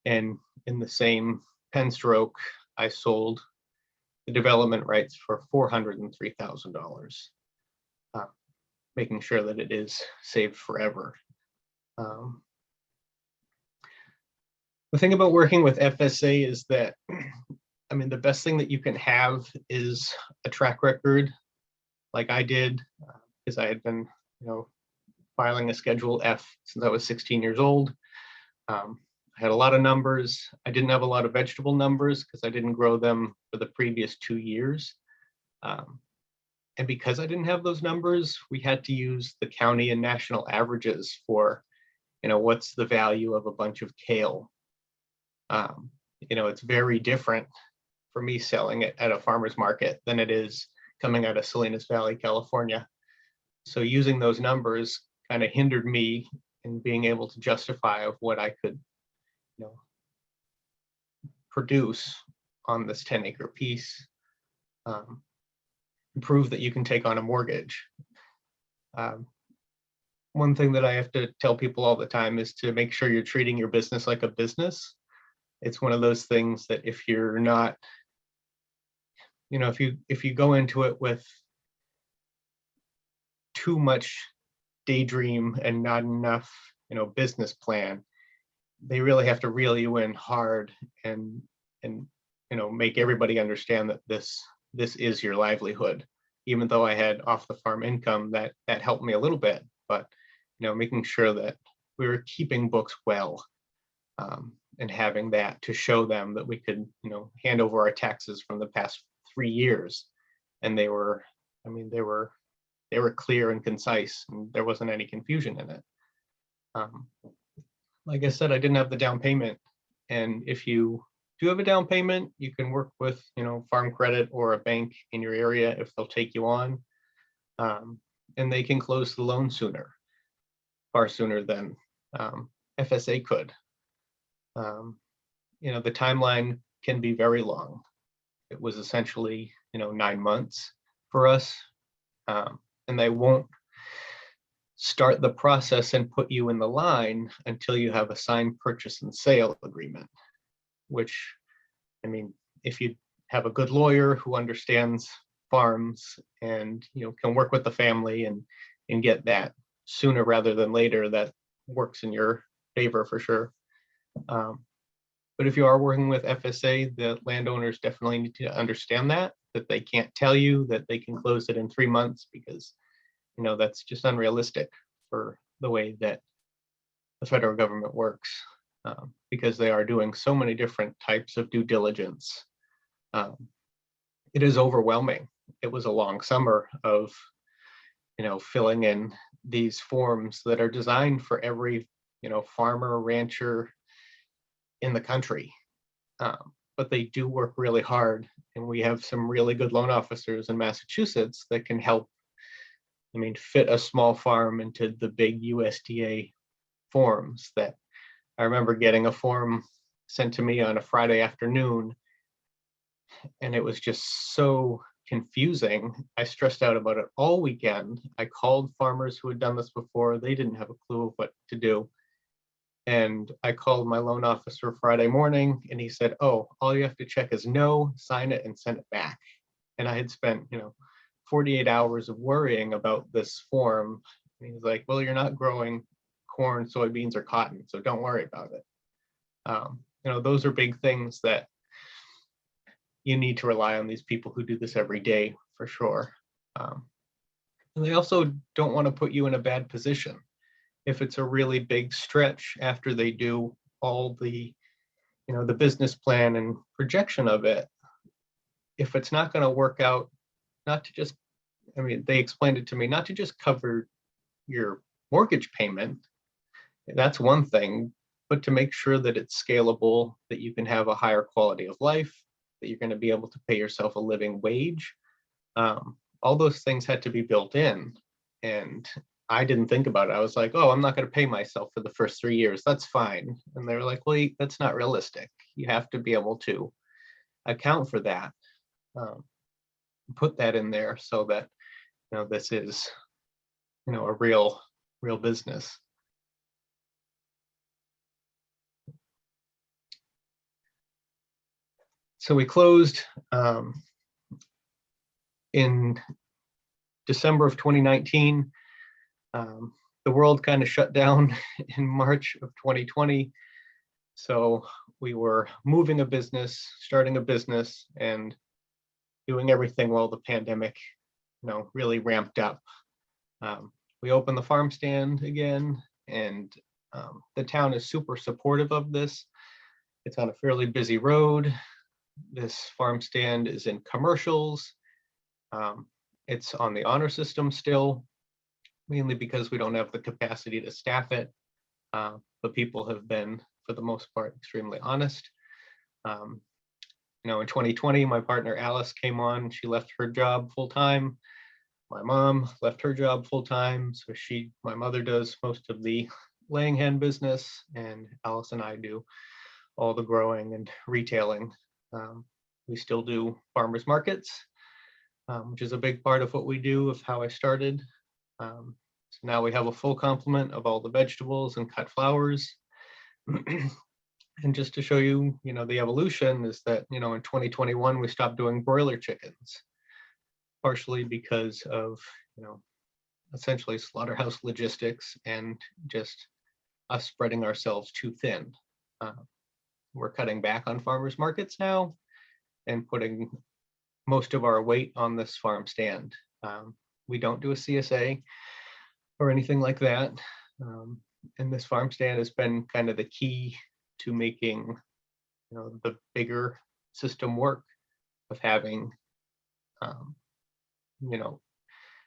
Speaker 5: And in the same pen stroke, I sold the development rights for $403,000, making sure that it is saved forever. The thing about working with FSA is that, the best thing that you can have is a track record like I did, because I had been, filing a Schedule F since I was 16 years old. I had a lot of numbers. I didn't have a lot of vegetable numbers because I didn't grow them for the previous 2 years. And because I didn't have those numbers, we had to use the county and national averages for, what's the value of a bunch of kale. It's very different for me selling it at a farmer's market than it is coming out of Salinas Valley, California. So using those numbers kind of hindered me in being able to justify of what I could, produce on this 10-acre piece, prove that you can take on a mortgage. One thing that I have to tell people all the time is to make sure you're treating your business like a business. It's one of those things that if you're not, if you go into it with too much daydream and not enough, business plan, they really have to reel you in hard and make everybody understand that this is your livelihood. Even though I had off the farm income, that helped me a little bit, but making sure that we were keeping books well, and having that to show them that we could hand over our taxes from the past 3 years, and they were clear and concise, and there wasn't any confusion in it. Like I said, I didn't have the down payment, and if you do have a down payment, you can work with Farm Credit or a bank in your area if they'll take you on, and they can close the loan far sooner than FSA could. The timeline can be very long. It was essentially 9 months for us, and they won't start the process and put you in the line until you have a signed purchase and sale agreement, which, if you have a good lawyer who understands farms and can work with the family and get that sooner rather than later, that works in your favor for sure. But if you are working with FSA, the landowners definitely need to understand that they can't tell you that they can close it in 3 months, because that's just unrealistic for the way that the federal government works, because they are doing so many different types of due diligence. It is overwhelming. It was a long summer of filling in these forms that are designed for every farmer, rancher in the country, but they do work really hard, and we have some really good loan officers in Massachusetts that can help fit a small farm into the big USDA forms. That I remember getting a form sent to me on a Friday afternoon, and it was just so confusing. I stressed out about it all weekend. I called farmers who had done this before. They didn't have a clue of what to do. And I called my loan officer Friday morning, and he said, "Oh, all you have to check is no, sign it, and send it back." And I had spent, 48 hours of worrying about this form. And he's like, "Well, you're not growing corn, soybeans, or cotton, so don't worry about it." Those are big things that you need to rely on these people who do this every day for sure. And they also don't want to put you in a bad position. If it's a really big stretch after they do all the, the business plan and projection of it, if it's not going to work out, not to just, they explained it to me, not to just cover your mortgage payment, that's one thing, but to make sure that it's scalable, that you can have a higher quality of life, that you're going to be able to pay yourself a living wage. All those things had to be built in, and I didn't think about it. I was like, "Oh, I'm not going to pay myself for the first 3 years. That's fine." And they were like, "Well, that's not realistic. You have to be able to account for that, put that in there so that this is a real business." So we closed in December of 2019. The world kind of shut down in March of 2020. So we were moving a business, starting a business, and doing everything while the pandemic, really ramped up. We opened the farm stand again, and the town is super supportive of this. It's on a fairly busy road. This farm stand is in commercials. It's on the honor system still, mainly because we don't have the capacity to staff it. But people have been, for the most part, extremely honest. You know, in 2020, my partner Alice came on. She left her job full time. My mom left her job full time. So my mother does most of the laying hen business, and Alice and I do all the growing and retailing. We still do farmers markets, which is a big part of what we do, of how I started. So now we have a full complement of all the vegetables and cut flowers. And just to show you, you know, the evolution is that, you know, in 2021, we stopped doing broiler chickens, partially because of, you know, essentially slaughterhouse logistics and just us spreading ourselves too thin. We're cutting back on farmers markets now and putting most of our weight on this farm stand. We don't do a CSA or anything like that. And this farm stand has been kind of the key to making, you know, the bigger system work of having, you know,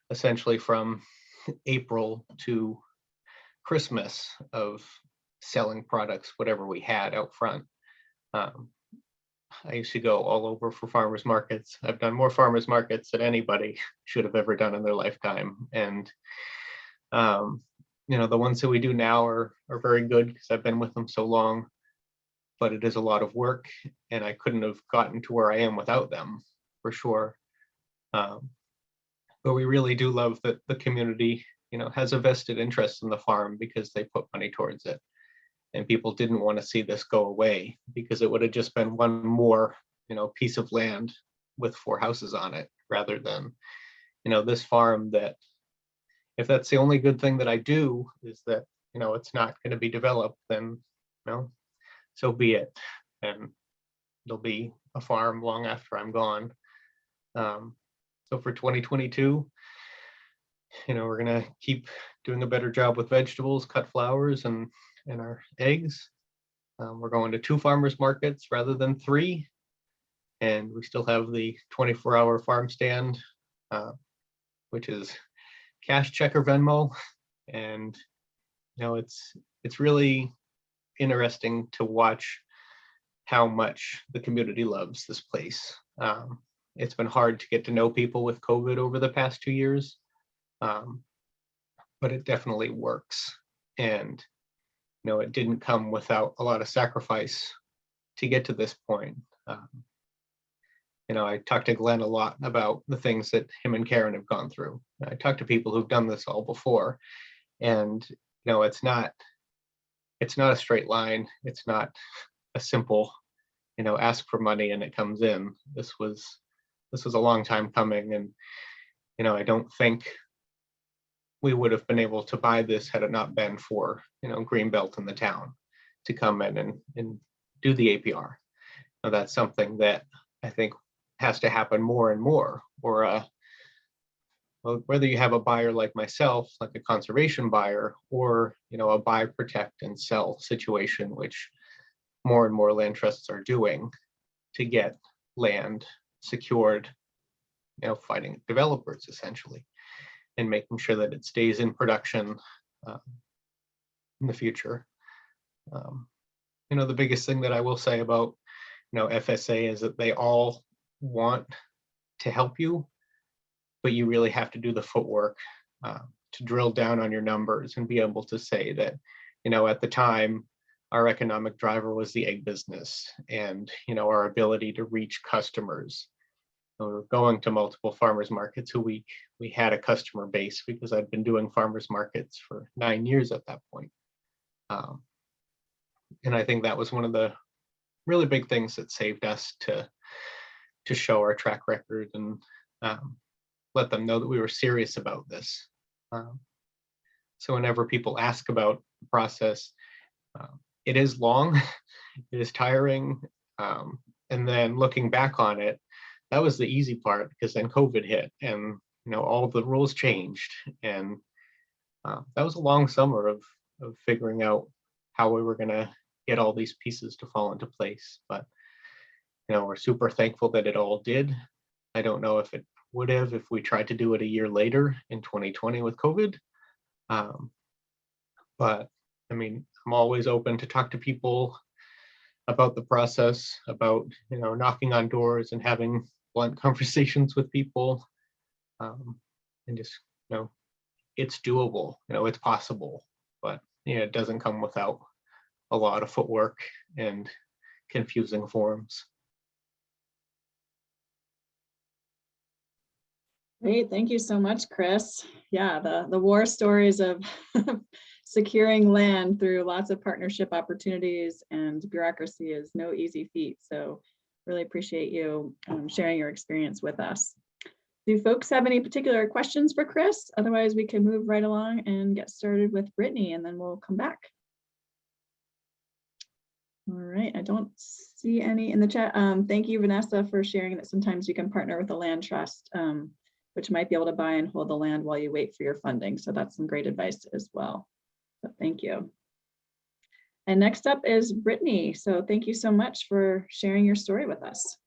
Speaker 5: essentially from April to Christmas of selling products, whatever we had out front. I used to go all over for farmers markets. I've done more farmers markets than anybody should have ever done in their lifetime. And, you know, the ones that we do now are very good because I've been with them so long, but it is a lot of work and I couldn't have gotten to where I am without them, for sure. But we really do love that the community, you know, has a vested interest in the farm because they put money towards it. And people didn't want to see this go away because it would have just been one more, you know, piece of land with 4 houses on it, rather than, you know, this farm that, if that's the only good thing that I do is that, you know, it's not going to be developed, then, you know, so be it. And there'll be a farm long after I'm gone. So for 2022, you know, we're going to keep doing a better job with vegetables, cut flowers, and our eggs. We're going to 2 farmers markets rather than 3. And we still have the 24-hour farm stand, which is cash, check, or Venmo. And, you know, it's really interesting to watch how much the community loves this place. It's been hard to get to know people with COVID over the past 2 years, but it definitely works. And, you know, it didn't come without a lot of sacrifice to get to this point. You know, I talked to Glenn a lot about the things that him and Karen have gone through. I talked to people who've done this all before, and, you know, it's not a straight line. It's not a simple, you know, ask for money and it comes in. This was a long time coming, and, you know, I don't think we would have been able to buy this had it not been for, you know, Greenbelt in the town to come in and do the APR. Now, that's something that I think has to happen more and more, or well, whether you have a buyer like myself, like a conservation buyer, or, you know, a buy, protect, and sell situation, which more and more land trusts are doing to get land secured, you know, fighting developers essentially, and making sure that it stays in production in the future. You know, the biggest thing that I will say about, you know, FSA is that they all want to help you, but you really have to do the footwork to drill down on your numbers and be able to say that, you know, at the time, our economic driver was the egg business and, you know, our ability to reach customers. We were going to multiple farmers markets a week. We had a customer base because I'd been doing farmers markets for 9 years at that point. And I think that was one of the really big things that saved us to show our track record and let them know that we were serious about this. So whenever people ask about the process, it is long, it is tiring. And then looking back on it, that was the easy part, because then COVID hit and, you know, all of the rules changed. And that was a long summer of figuring out how we were going to get all these pieces to fall into place. But, you know, we're super thankful that it all did. I don't know if it would have if we tried to do it a year later in 2020 with COVID. But I mean, I'm always open to talk to people about the process, about, you know, knocking on doors and having blunt conversations with people, and just, you know, it's doable, you know, it's possible, but you know, it doesn't come without a lot of footwork and confusing forms.
Speaker 1: Great, thank you so much, Chris. Yeah, the war stories of securing land through lots of partnership opportunities and bureaucracy is no easy feat. So really appreciate you sharing your experience with us. Do folks have any particular questions for Chris? Otherwise, we can move right along and get started with Brittany, and then we'll come back. All right, I don't see any in the chat. Thank you, Vanessa, for sharing that sometimes you can partner with a land trust, which might be able to buy and hold the land while you wait for your funding. So that's some great advice as well. So thank you. And next up is Brittany. So thank you so much for sharing your story with us.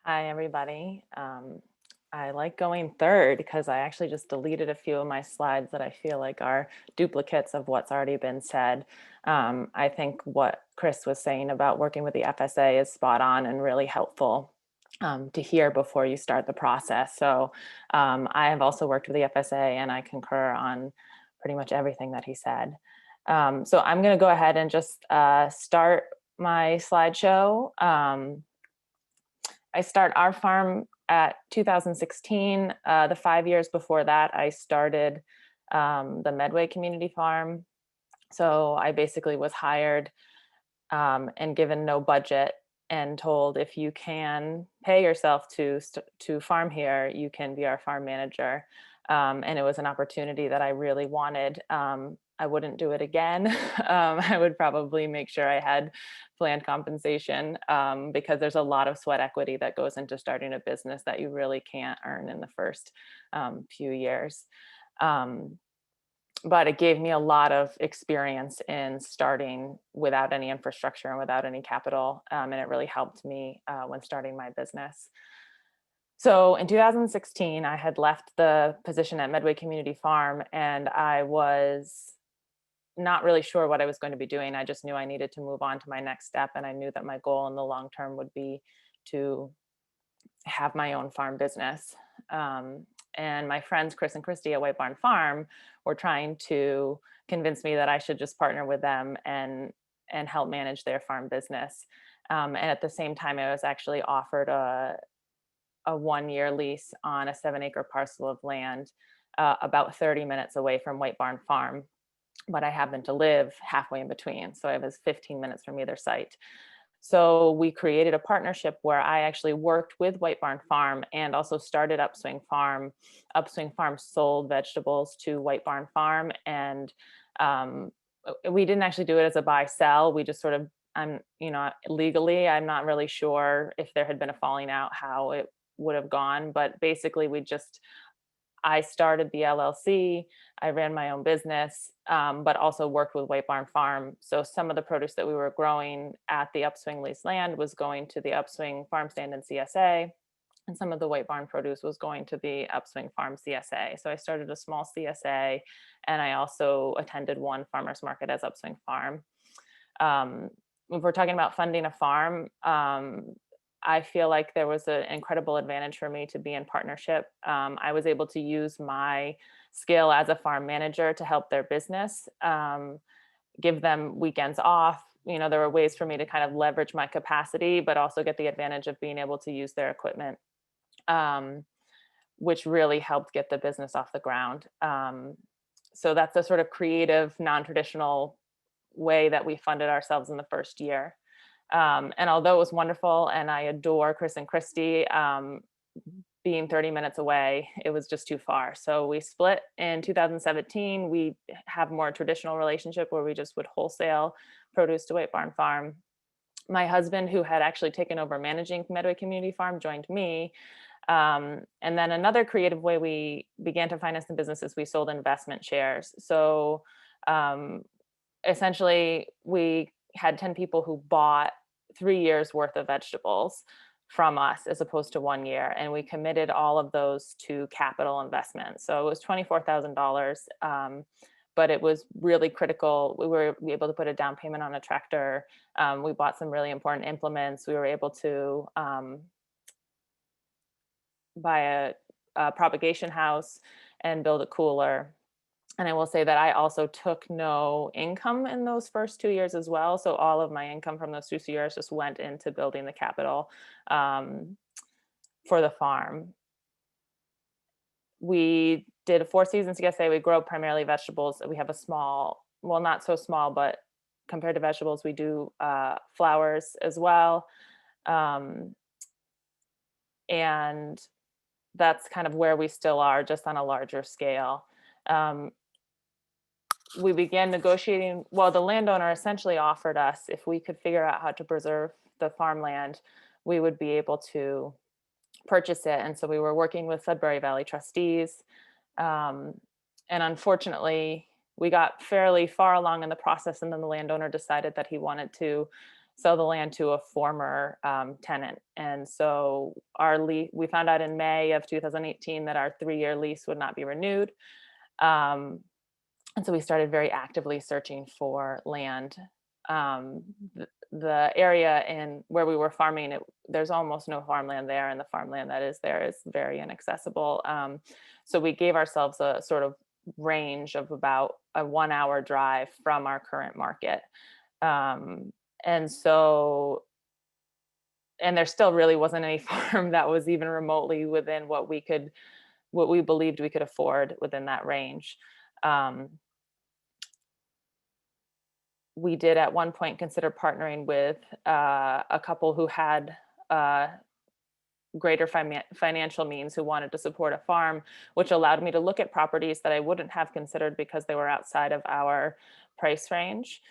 Speaker 6: Hi, everybody. I like going third because I actually just deleted a few of my slides that I feel like are duplicates of what's already been said. I think what Chris was saying about working with the FSA is spot on and really helpful to hear before you start the process. So I have also worked with the FSA and I concur on pretty much everything that he said. So I'm going to go ahead and just start my slideshow. I start our farm at 2016. The 5 years before that, I started the Medway Community Farm. So I basically was hired and given no budget and told if you can pay yourself to farm here, you can be our farm manager. And it was an opportunity that I really wanted. I wouldn't do it again. I would probably make sure I had planned compensation because there's a lot of sweat equity that goes into starting a business that you really can't earn in the first few years. But it gave me a lot of experience in starting without any infrastructure and without any capital. And it really helped me when starting my business. So in 2016, I had left the position at Medway Community Farm and I was not really sure what I was going to be doing. I just knew I needed to move on to my next step. And I knew that my goal in the long term would be to have my own farm business. And my friends, Chris and Christy at White Barn Farm, were trying to convince me that I should just partner with them and help manage their farm business. And at the same time, I was actually offered a 1-year lease on a 7-acre parcel of land about 30 minutes away from White Barn Farm. But I happened to live halfway in between. So I was 15 minutes from either site. So we created a partnership where I actually worked with White Barn Farm and also started Upswing Farm. Upswing Farm sold vegetables to White Barn Farm. And we didn't actually do it as a buy sell. We just sort of, legally, I'm not really sure if there had been a falling out, how it would have gone. But basically I started the LLC, I ran my own business, but also worked with White Barn Farm. So some of the produce that we were growing at the Upswing lease land was going to the Upswing farm stand in CSA, and some of the White Barn produce was going to the Upswing farm CSA. So I started a small CSA, and I also attended one farmer's market as Upswing Farm. If we're talking about funding a farm, I feel like there was an incredible advantage for me to be in partnership. I was able to use my skill as a farm manager to help their business, give them weekends off. There were ways for me to kind of leverage my capacity, but also get the advantage of being able to use their equipment, which really helped get the business off the ground. So that's a sort of creative, non-traditional way that we funded ourselves in the first year. And although it was wonderful and I adore Chris and Christy, being 30 minutes away, it was just too far. So we split in 2017. We have more traditional relationship where we just would wholesale produce to White Barn Farm. My husband, who had actually taken over managing Medway Community Farm, joined me. And then another creative way we began to finance the business is we sold investment shares. So essentially we had 10 people who bought 3 years worth of vegetables. from us as opposed to 1 year. And we committed all of those to capital investments. So it was $24,000, but it was really critical. We were able to put a down payment on a tractor. We bought some really important implements. We were able to buy a propagation house and build a cooler. And I will say that I also took no income in those first 2 years as well. So all of my income from those 2 years just went into building the capital for the farm. We did 4 seasons CSA. We grow primarily vegetables. We have a small, well, not so small, but compared to vegetables, we do flowers as well. And that's kind of where we still are, just on a larger scale. We began negotiating, well, the landowner essentially offered us, if we could figure out how to preserve the farmland, we would be able to purchase it. And so we were working with Sudbury Valley trustees. And unfortunately, we got fairly far along in the process, and then the landowner decided that he wanted to sell the land to a former tenant. And so we found out in May of 2018 that our 3-year lease would not be renewed. And so we started very actively searching for land. The area where we were farming, there's almost no farmland there, and the farmland that is there is very inaccessible. So we gave ourselves a sort of range of about a 1-hour drive from our current market. And there still really wasn't any farm that was even remotely within what we believed we could afford within that range. We did at one point consider partnering with a couple who had greater financial means, who wanted to support a farm, which allowed me to look at properties that I wouldn't have considered because they were outside of our price range.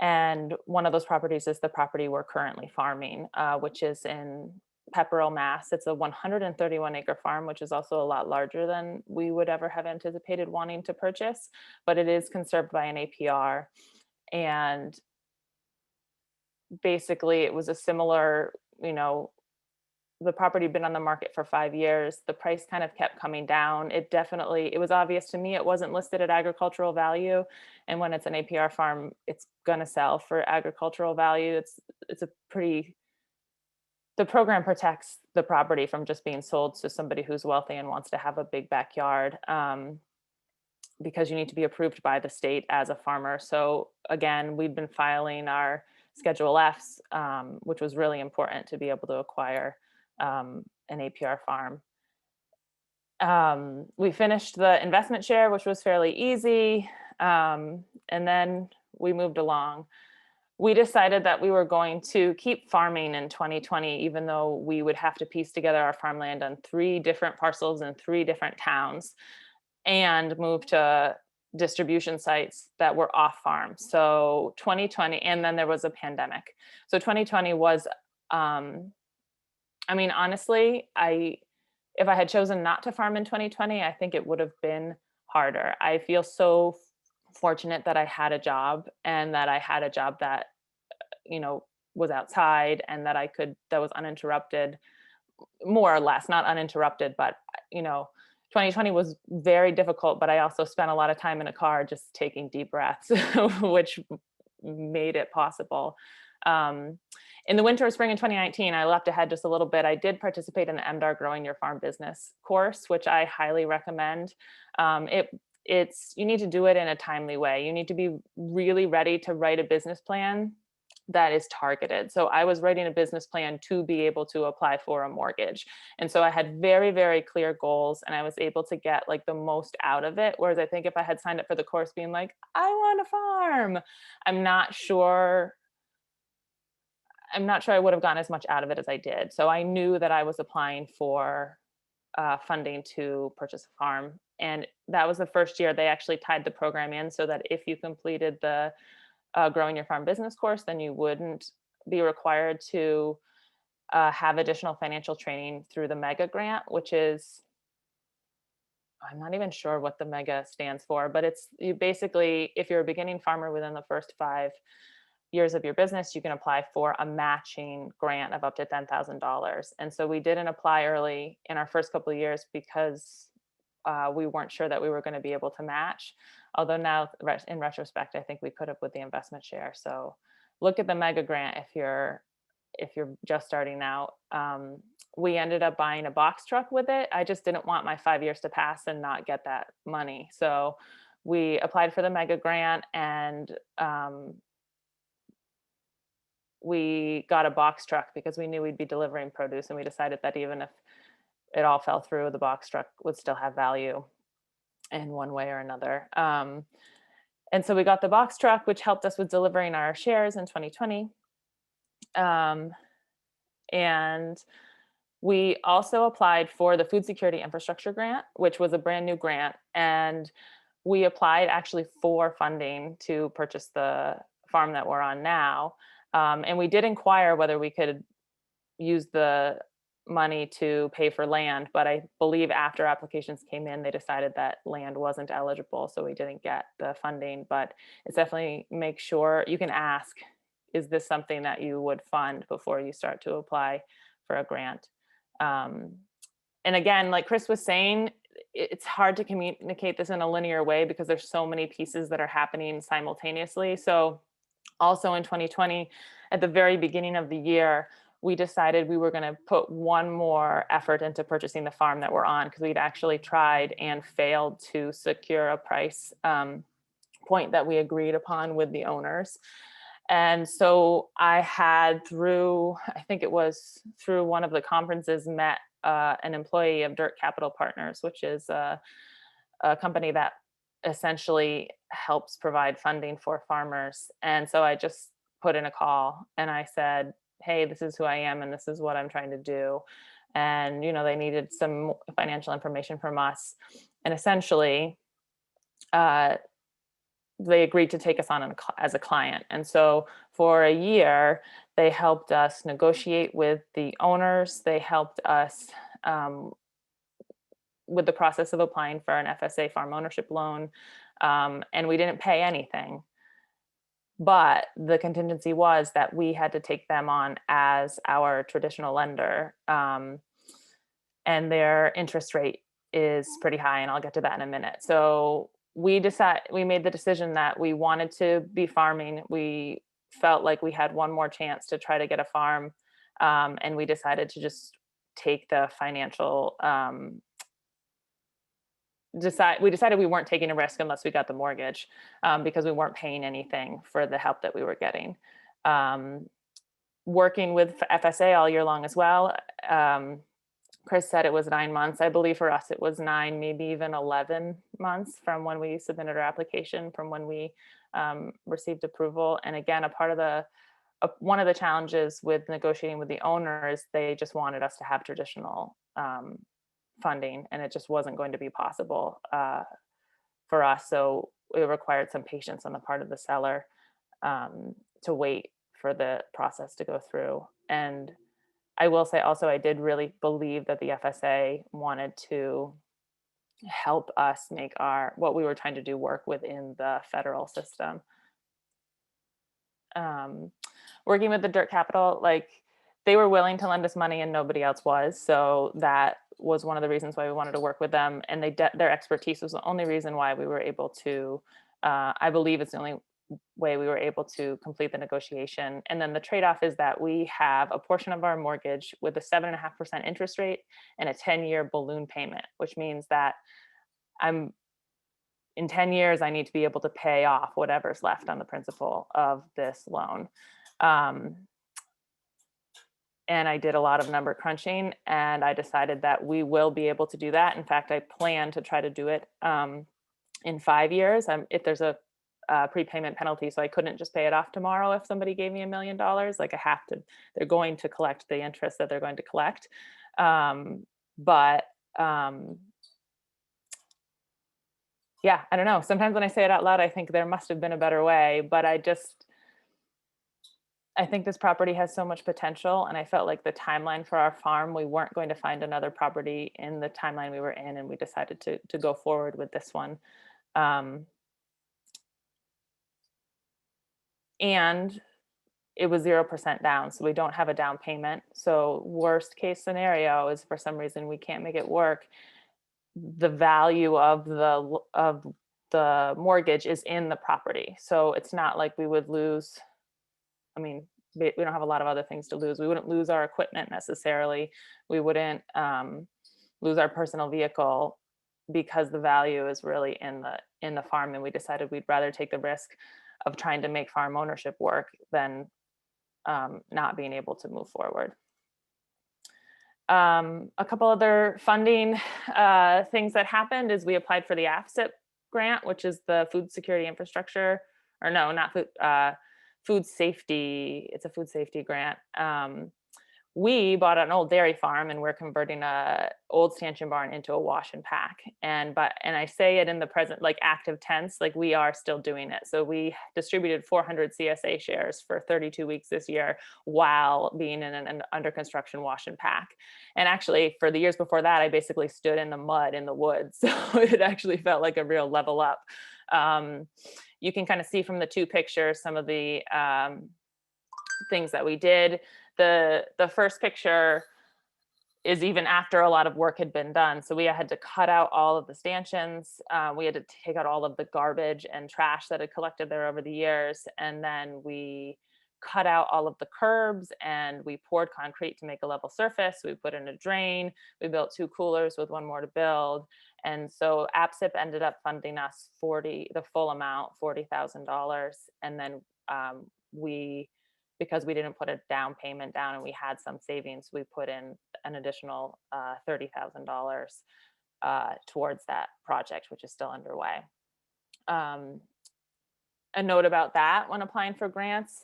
Speaker 6: And one of those properties is the property we're currently farming, which is in Pepperell, Mass. It's a 131-acre farm, which is also a lot larger than we would ever have anticipated wanting to purchase, but it is conserved by an APR. And basically it was a similar, the property had been on the market for 5 years. The price kind of kept coming down. It was obvious to me it wasn't listed at agricultural value. And when it's an APR farm, it's going to sell for agricultural value. The program protects the property from just being sold to somebody who's wealthy and wants to have a big backyard. Because you need to be approved by the state as a farmer. So again, we've been filing our Schedule Fs, which was really important to be able to acquire an APR farm. We finished the investment share, which was fairly easy. And then we moved along. We decided that we were going to keep farming in 2020, even though we would have to piece together our farmland on 3 different parcels in 3 different towns, and move to distribution sites that were off farm. So 2020, and then there was a pandemic. So 2020 was, honestly, if I had chosen not to farm in 2020, I think it would have been harder. I feel so fortunate that I had a job, and that I had a job that, was outside, and that was uninterrupted, more or less, not uninterrupted, but, 2020 was very difficult, but I also spent a lot of time in a car just taking deep breaths, which made it possible. In the winter or spring in 2019, I leapt ahead just a little bit. I did participate in the MDAR Growing Your Farm Business course, which I highly recommend. You need to do it in a timely way. You need to be really ready to write a business plan that is targeted. So I was writing a business plan to be able to apply for a mortgage. And so I had very, very clear goals, and I was able to get like the most out of it. Whereas I think if I had signed up for the course being like, I want a farm, I'm not sure I would have gotten as much out of it as I did. So I knew that I was applying for funding to purchase a farm. And that was the first year they actually tied the program in so that if you completed the Growing Your Farm Business course, then you wouldn't be required to have additional financial training through the MEGA grant, which is, I'm not even sure what the MEGA stands for, but it's basically, if you're a beginning farmer within the first 5 years of your business, you can apply for a matching grant of up to $10,000. And so we didn't apply early in our first couple of years because we weren't sure that we were going to be able to match. Although now in retrospect, I think we could have with the investment share. So look at the mega grant if you're just starting out. We ended up buying a box truck with it. I just didn't want my 5 years to pass and not get that money. So we applied for the mega grant, and we got a box truck because we knew we'd be delivering produce, and we decided that even if it all fell through, the box truck would still have value in one way or another. And so we got the box truck, which helped us with delivering our shares in 2020. And we also applied for the Food Security Infrastructure Grant, which was a brand new grant. And we applied actually for funding to purchase the farm that we're on now. And we did inquire whether we could use the money to pay for land, but I believe after applications came in, they decided that land wasn't eligible, so we didn't get the funding. But it's definitely, make sure you can ask, is this something that you would fund before you start to apply for a grant? And again, like Chris was saying, it's hard to communicate this in a linear way because there's so many pieces that are happening simultaneously. So also in 2020, at the very beginning of the year, we decided we were going to put one more effort into purchasing the farm that we're on, because we'd actually tried and failed to secure a price point that we agreed upon with the owners. And so I had, I think it was through one of the conferences, met an employee of Dirt Capital Partners, which is a company that essentially helps provide funding for farmers. And so I just put in a call and I said, hey, this is who I am and this is what I'm trying to do. And, they needed some financial information from us. And essentially, they agreed to take us on as a client. And so for a year, they helped us negotiate with the owners. They helped us with the process of applying for an FSA farm ownership loan. And we didn't pay anything. But the contingency was that we had to take them on as our traditional lender. And their interest rate is pretty high, and I'll get to that in a minute. So we made the decision that we wanted to be farming. We felt like we had one more chance to try to get a farm. And we decided to just take the financial, we decided we weren't taking a risk unless we got the mortgage, because we weren't paying anything for the help that we were getting. Working with FSA all year long as well. Chris said it was 9 months. I believe for us it was 9, maybe even 11 months from when we submitted our application, from when we received approval. And again, one of the challenges with negotiating with the owners, they just wanted us to have traditional funding, and it just wasn't going to be possible for us. So it required some patience on the part of the seller to wait for the process to go through. And I will say also, I did really believe that the FSA wanted to help us make what we were trying to do work within the federal system. Working with the Dirt Capital, they were willing to lend us money and nobody else was. So that was one of the reasons why we wanted to work with them. And their expertise was the only reason why we were able to, I believe it's the only way we were able to complete the negotiation. And then the trade-off is that we have a portion of our mortgage with a 7.5% interest rate and a 10-year balloon payment, which means that in 10 years, I need to be able to pay off whatever's left on the principal of this loan. And I did a lot of number crunching, and I decided that we will be able to do that. In fact, I plan to try to do it in 5 years. If there's a prepayment penalty, so I couldn't just pay it off tomorrow if somebody gave me $1 million. I have to, they're going to collect the interest that they're going to collect. Yeah, I don't know. Sometimes when I say it out loud, I think there must have been a better way, but I think this property has so much potential, and I felt like the timeline for our farm, we weren't going to find another property in the timeline we were in, and we decided to go forward with this one. And it was 0% down, so we don't have a down payment. So worst case scenario is for some reason we can't make it work. The value of the mortgage is in the property. So it's not like we would lose, I mean, we don't have a lot of other things to lose. We wouldn't lose our equipment necessarily. We wouldn't lose our personal vehicle, because the value is really in the farm, and we decided we'd rather take the risk of trying to make farm ownership work than not being able to move forward. A couple other funding things that happened is we applied for the AFSIP grant, which is the food security infrastructure, or no, not food, food safety. It's a food safety grant. We bought an old dairy farm, and we're converting a old stanchion barn into a wash and pack. And I say it in the present, like active tense, like we are still doing it. So we distributed 400 CSA shares for 32 weeks this year while being in an under construction wash and pack. And actually for the years before that, I basically stood in the mud in the woods. So it actually felt like a real level up. You can kind of see from the two pictures some of the things that we did. The first picture is even after a lot of work had been done. So we had to cut out all of the stanchions. We had to take out all of the garbage and trash that had collected there over the years. And then we cut out all of the curbs, and we poured concrete to make a level surface. We put in a drain. We built 2 coolers with 1 more to build. And so APSIP ended up funding us the full amount, $40,000. And then because we didn't put a down payment down and we had some savings, we put in an additional $30,000 towards that project, which is still underway. A note about that when applying for grants,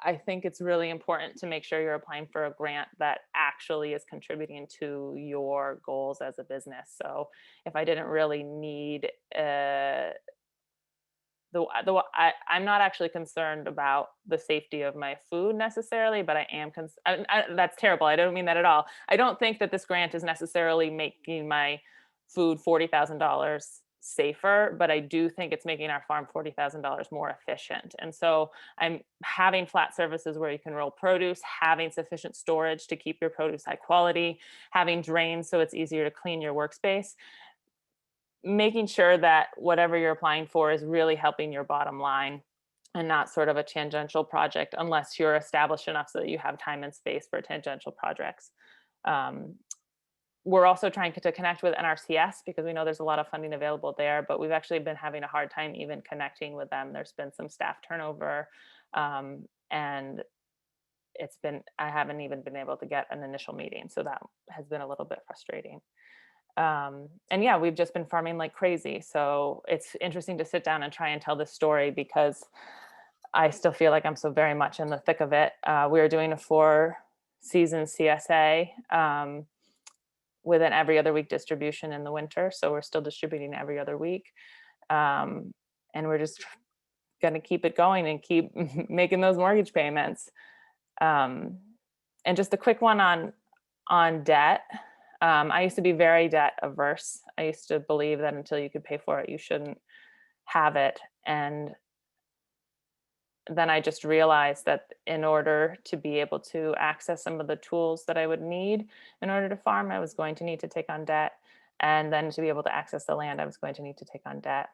Speaker 6: I think it's really important to make sure you're applying for a grant that actually is contributing to your goals as a business. So if I didn't really need I'm not actually concerned about the safety of my food necessarily, but I am that's terrible. I don't mean that at all. I don't think that this grant is necessarily making my food $40,000 safer, but I do think it's making our farm $40,000 more efficient. And so I'm having flat surfaces where you can roll produce, having sufficient storage to keep your produce high quality, having drains so it's easier to clean your workspace, making sure that whatever you're applying for is really helping your bottom line and not sort of a tangential project, unless you're established enough so that you have time and space for tangential projects. We're also trying to connect with NRCS because we know there's a lot of funding available there, but we've actually been having a hard time even connecting with them. There's been some staff turnover, and I haven't even been able to get an initial meeting. So that has been a little bit frustrating. And yeah, we've just been farming like crazy. So it's interesting to sit down and try and tell this story because I still feel like I'm so very much in the thick of it. We are doing a 4-season CSA with an every other week distribution in the winter. So we're still distributing every other week. And we're just going to keep it going and keep making those mortgage payments. And just a quick one on debt. I used to be very debt averse. I used to believe that until you could pay for it, you shouldn't have it. And then I just realized that in order to be able to access some of the tools that I would need in order to farm, I was going to need to take on debt. And then to be able to access the land, I was going to need to take on debt.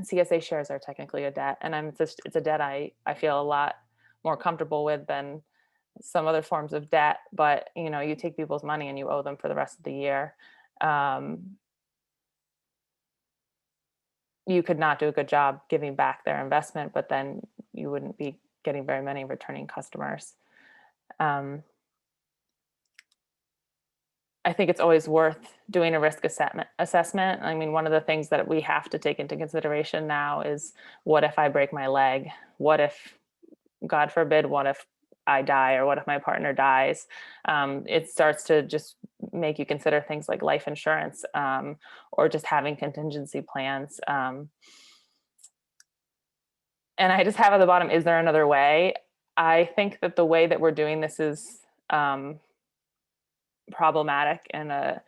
Speaker 6: CSA shares are technically a debt, and it's a debt I feel a lot more comfortable with than some other forms of debt. But you take people's money and you owe them for the rest of the year. You could not do a good job giving back their investment, but then you wouldn't be getting very many returning customers. I think it's always worth doing a risk assessment. I mean, one of the things that we have to take into consideration now is, what if I break my leg? What if, God forbid, what if I die, or what if my partner dies? It starts to just make you consider things like life insurance, or just having contingency plans. And I just have at the bottom, is there another way? I think that the way that we're doing this is problematic and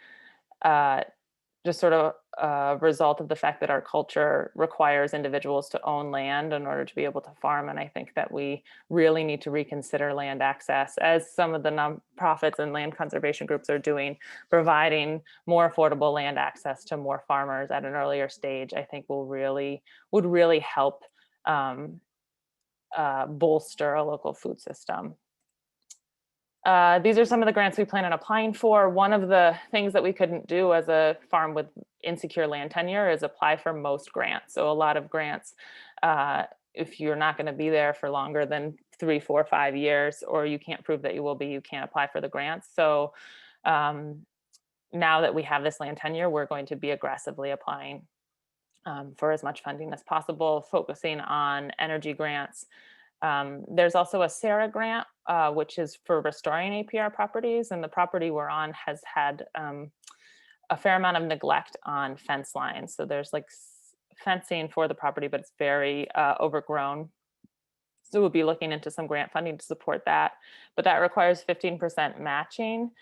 Speaker 6: just sort of a result of the fact that our culture requires individuals to own land in order to be able to farm. And I think that we really need to reconsider land access, as some of the nonprofits and land conservation groups are doing, providing more affordable land access to more farmers at an earlier stage. I think would really help bolster a local food system. These are some of the grants we plan on applying for. One of the things that we couldn't do as a farm with insecure land tenure is apply for most grants. So a lot of grants, if you're not going to be there for longer than 3, 4, 5 years, or you can't prove that you will be, you can't apply for the grants. So now that we have this land tenure, we're going to be aggressively applying for as much funding as possible, focusing on energy grants. There's also a SARA grant, which is for restoring APR properties, and the property we're on has had a fair amount of neglect on fence lines. So there's like fencing for the property, but it's very overgrown. So we'll be looking into some grant funding to support that, but that requires 15% matching,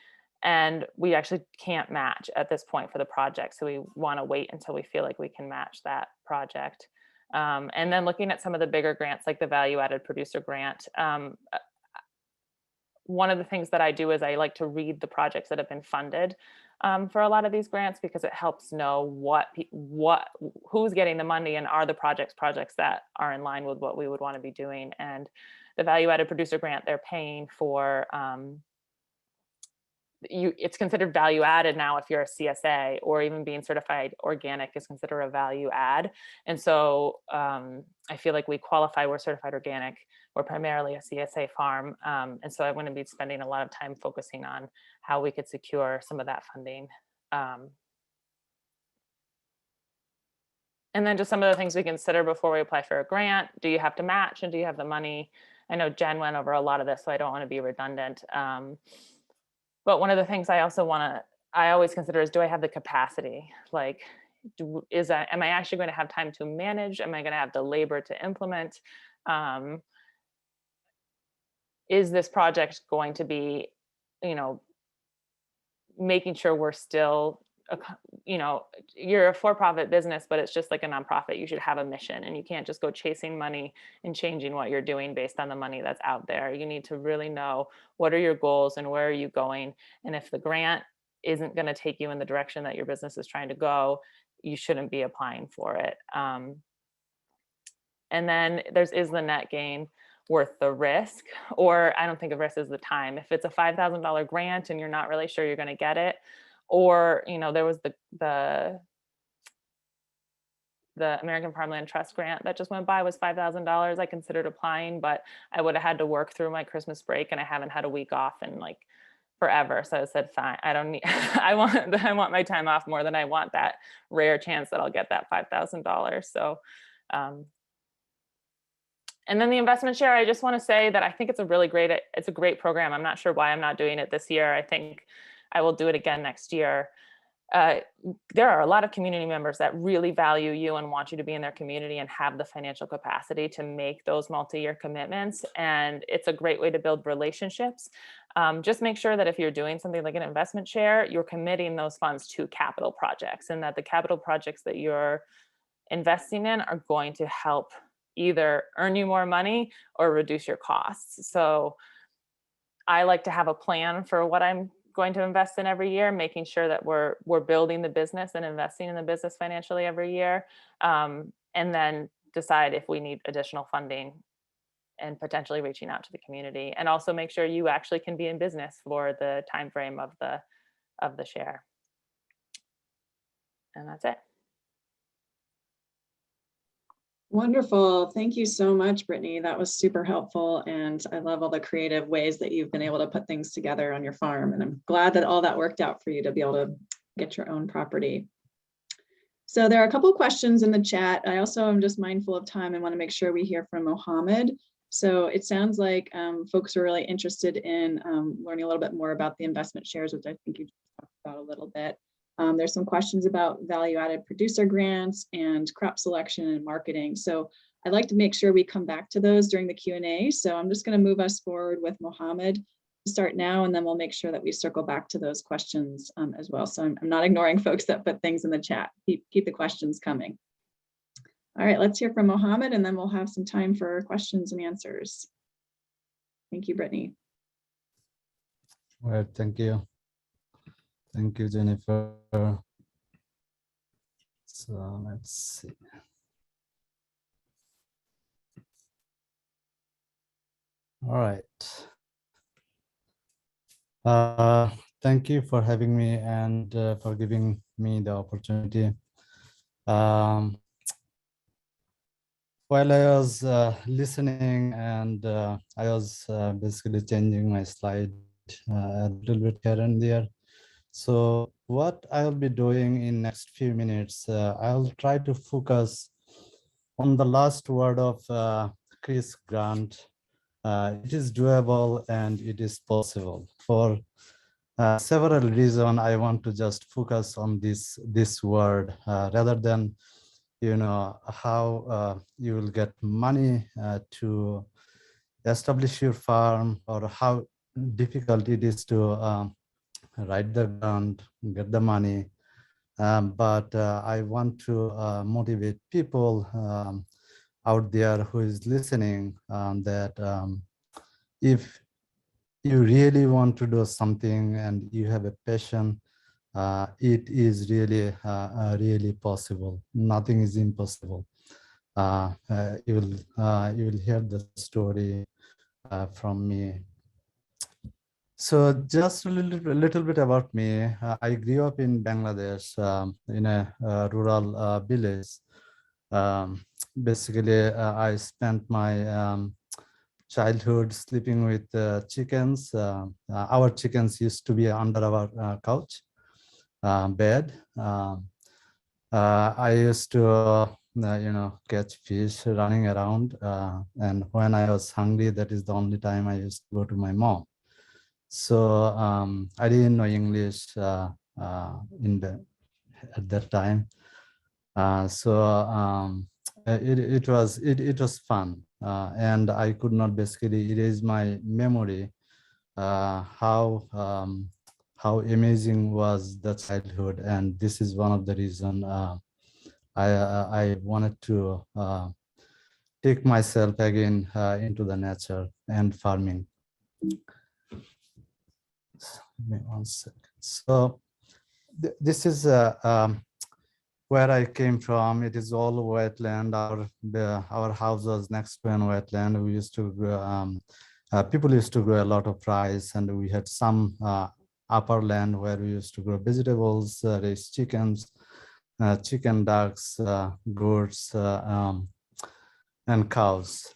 Speaker 6: and we actually can't match at this point for the project. So we want to wait until we feel like we can match that project. And then looking at some of the bigger grants, like the value added producer grant. One of the things that I do is I like to read the projects that have been funded for a lot of these grants, because it helps know who's getting the money, and are the projects that are in line with what we would want to be doing. And the value added producer grant, they're paying for it's considered value added now if you're a CSA, or even being certified organic is considered a value add. And so I feel like we qualify, we're certified organic, we're primarily a CSA farm. And so I want to be spending a lot of time focusing on how we could secure some of that funding. And then just some of the things we consider before we apply for a grant. Do you have to match, and do you have the money? I know Jen went over a lot of this, so I don't want to be redundant. But one of the things I always consider is, do I have the capacity? Like, am I actually going to have time to manage? Am I going to have the labor to implement? Is this project going to be, making sure we're still, you're a for-profit business, but it's just like a nonprofit. You should have a mission, and you can't just go chasing money and changing what you're doing based on the money that's out there. You need to really know, what are your goals and where are you going? And if the grant isn't going to take you in the direction that your business is trying to go, you shouldn't be applying for it. And then is the net gain worth the risk? Or I don't think of risk as the time. If it's a $5,000 grant and you're not really sure you're going to get it, or there was the American Farmland Trust grant that just went by, was $5,000. I considered applying, but I would have had to work through my Christmas break, and I haven't had a week off in like forever. So I said, fine, I don't need, I want my time off more than I want that rare chance that I'll get that $5,000. So, and then the investment share, I just want to say that I think it's a great program. I'm not sure why I'm not doing it this year. I think I will do it again next year. There are a lot of community members that really value you and want you to be in their community and have the financial capacity to make those multi-year commitments. And it's a great way to build relationships. Just make sure that if you're doing something like an investment share, you're committing those funds to capital projects, and that the capital projects that you're investing in are going to help either earn you more money or reduce your costs. So I like to have a plan for what I'm going to invest in every year, making sure that we're building the business and investing in the business financially every year, and then decide if we need additional funding and potentially reaching out to the community. And also make sure you actually can be in business for the time frame of the share. And that's it.
Speaker 1: Wonderful. Thank you so much, Brittany. That was super helpful. And I love all the creative ways that you've been able to put things together on your farm. And I'm glad that all that worked out for you to be able to get your own property. So there are a couple of questions in the chat. I also am just mindful of time and want to make sure we hear from Mohammed. So it sounds like folks are really interested in learning a little bit more about the investment shares, which I think you talked about a little bit. There's some questions about value-added producer grants and crop selection and marketing. So I'd like to make sure we come back to those during the Q&A. So I'm just going to move us forward with Mohammed. start now, and then we'll make sure that we circle back to those questions as well. So I'm not ignoring folks that put things in the chat. Keep the questions coming. All right, let's hear from Mohammed, and then we'll have some time for questions and answers. Thank you, Brittany.
Speaker 7: All right, thank you. Thank you, Jennifer. So let's see. All right. Thank you for having me and for giving me the opportunity. While I was listening and I was basically changing my slide a little bit here and there. So what I'll be doing in next few minutes, I'll try to focus on the last word of Chris Grant. It is doable and it is possible. For several reasons, I want to just focus on this word rather than, you know, how you will get money to establish your farm, or how difficult it is to write the grant, get the money. But I want to motivate people out there who is listening that if you really want to do something and you have a passion, it is really, really possible. Nothing is impossible. You will hear the story from me. So just a little bit about me. I grew up in Bangladesh in a rural village. Basically, I spent my childhood sleeping with chickens. Our chickens used to be under our couch bed. I used to you know, catch fish running around, and when I was hungry, that is the only time I used to go to my mom. So I didn't know English at that time. It was fun, and I could not basically erase my memory how amazing was the childhood, and this is one of the reason I wanted to take myself again into the nature and farming. Give me 1 second. So this is where I came from. It is all wetland. Our house was next to a wetland. We used to grow, people used to grow a lot of rice, and we had some upper land where we used to grow vegetables, raise chickens, chicken, ducks, goats, and cows.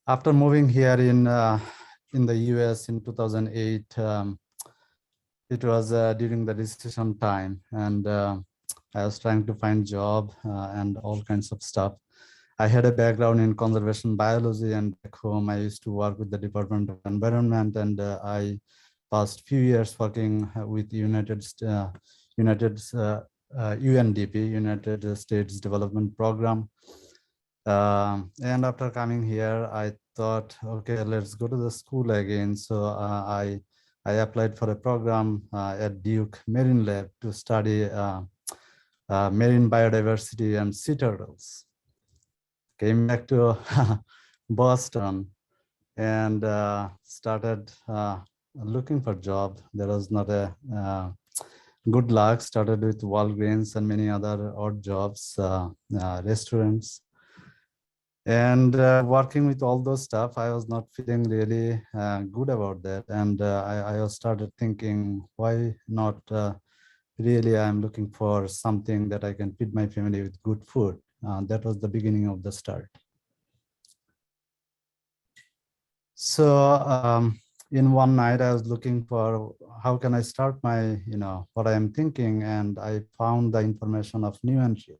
Speaker 7: After moving here in the US in 2008, it was during the recession time, and I was trying to find job and all kinds of stuff. I had a background in conservation biology, and back home I used to work with the Department of Environment, and I passed few years working with UNDP, United States Development Program. And after coming here, I thought, okay, let's go to the school again. So I applied for a program at Duke Marine Lab to study marine biodiversity and sea turtles. Came back to Boston and started looking for job. There was not a good luck. Started with Walgreens and many other odd jobs, restaurants. And working with all those stuff, I was not feeling really good about that. And I started thinking, why not really I'm looking for something that I can feed my family with good food. That was the beginning of the start. So in one night, I was looking for how can I start my, what I am thinking, and I found the information of new entry.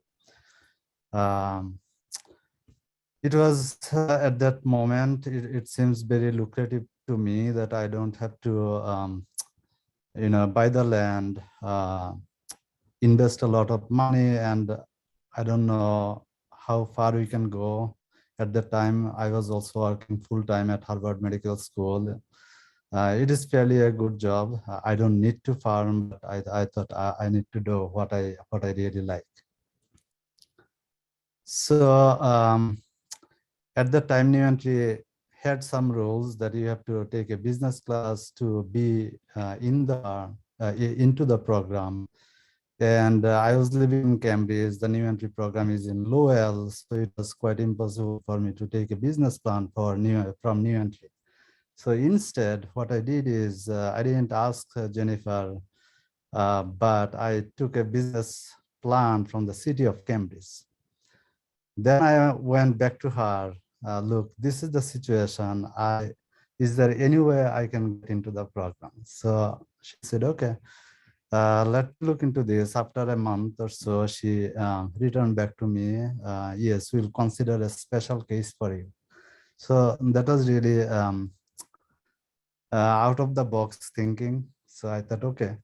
Speaker 7: It was at that moment, it seems very lucrative to me that I don't have to, buy the land, invest a lot of money, and I don't know how far we can go At the time, I was also working full-time at Harvard Medical School. It is fairly a good job. I don't need to farm, but I thought I need to do what I really like. So at the time, New Entry had some rules that you have to take a business class to be into the program. And I was living in Cambridge. The New Entry program is in Lowell, so it was quite impossible for me to take a business plan from New Entry. So instead, what I did is I didn't ask Jennifer, but I took a business plan from the city of Cambridge. Then I went back to her. Look, this is the situation. Is there any way I can get into the program? So she said, okay, let's look into this. After a month or so, she returned back to me. Yes, we'll consider a special case for you. So that was really out of the box thinking. So I thought, okay,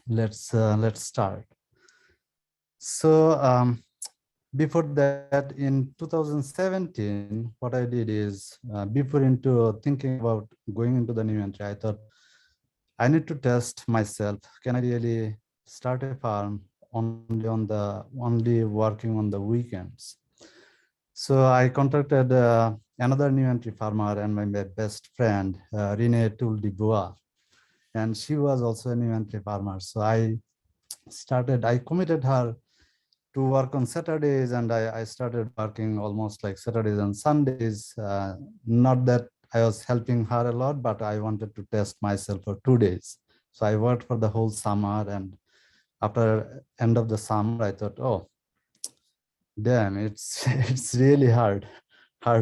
Speaker 7: let's start. So before that, in 2017, what I did is before into thinking about going into the New Entry, I thought I need to test myself. Can I really start a farm only working on the weekends? So I contacted another New Entry farmer and my best friend, Renee Toul-Dubois, and she was also a New Entry farmer. So I committed her to work on Saturdays, and I started working almost like Saturdays and Sundays. Not that I was helping her a lot, but I wanted to test myself for 2 days. So I worked for the whole summer, and after end of the summer, I thought, oh, damn, it's really hard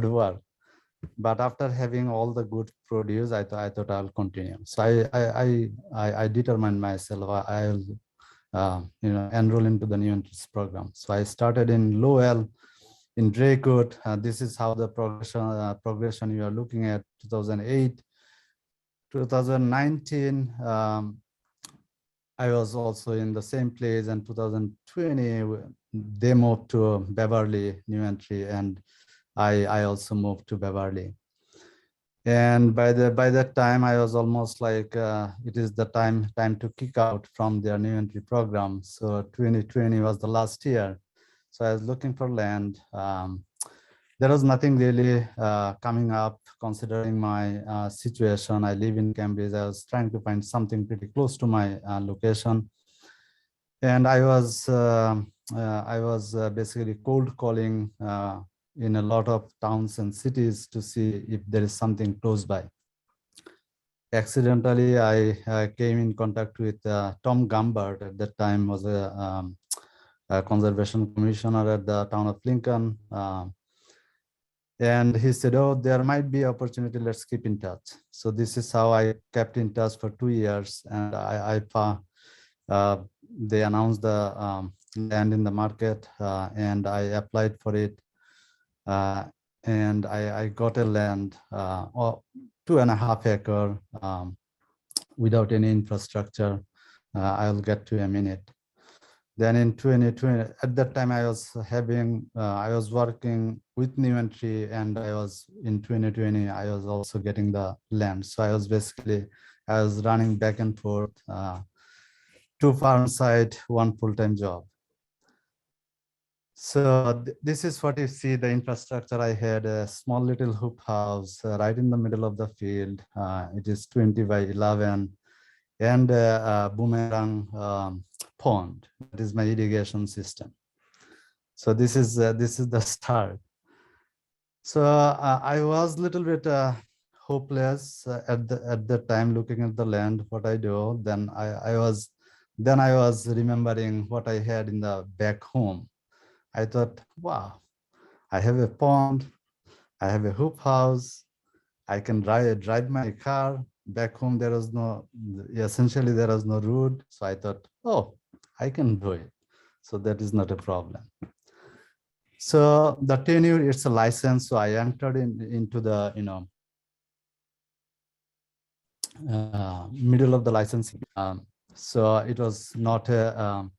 Speaker 7: work. But after having all the good produce, I thought I'll continue. So I determined myself I'll enroll into the New Entries program. So I started in Lowell, in Draycote. This is how the progression you are looking at. 2008, 2019. I was also in the same place, and 2020 they moved to Beverly New Entry, and I also moved to Beverly. And by that time, I was almost like it is the time to kick out from their New Entry program. So 2020 was the last year. So I was looking for land. There was nothing really coming up considering my situation. I live in Cambridge. I was trying to find something pretty close to my location. And I was basically cold calling in a lot of towns and cities to see if there is something close by. Accidentally, I came in contact with Tom Gumbert. At that time was a conservation commissioner at the town of Lincoln. And he said, oh, there might be opportunity, let's keep in touch. So this is how I kept in touch for 2 years. And they announced the land in the market, and I applied for it. And I got a land, 2.5 acre, without any infrastructure. I'll get to a minute. Then in 2020, at that time I was working with New Entry, and in 2020, I was also getting the land. So I was running back and forth, 2 farm site, 1 full-time job. So this is what you see, the infrastructure. I had a small little hoop house right in the middle of the field. It is 20 by 11, and a boomerang pond. That is my irrigation system. So this is the start. So I was a little bit hopeless at the time, looking at the land, what I do. Then I was remembering what I had in the back home. I thought, wow, I have a pond, I have a hoop house, I can drive my car. Back home, essentially there was no road. So I thought, oh, I can do it. So that is not a problem. So the tenure, it's a license. So I entered into the middle of the licensing. So it was not a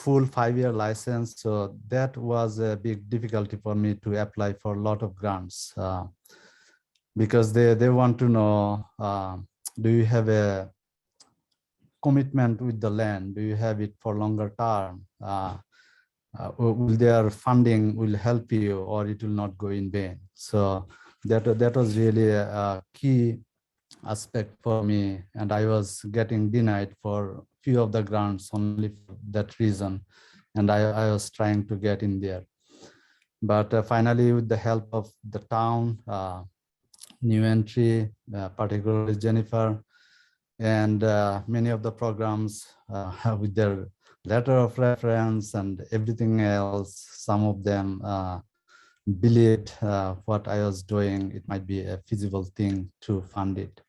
Speaker 7: full 5-year license. So that was a big difficulty for me to apply for a lot of grants because they want to know, do you have a commitment with the land? Do you have it for longer term? Will their funding will help you or it will not go in vain? So that was really a key aspect for me, and I was getting denied for few of the grants only for that reason, and I was trying to get in there. But finally, with the help of the town, new entry, particularly Jennifer, and many of the programs with their letter of reference and everything else, some of them believed what I was doing, it might be a feasible thing to fund it.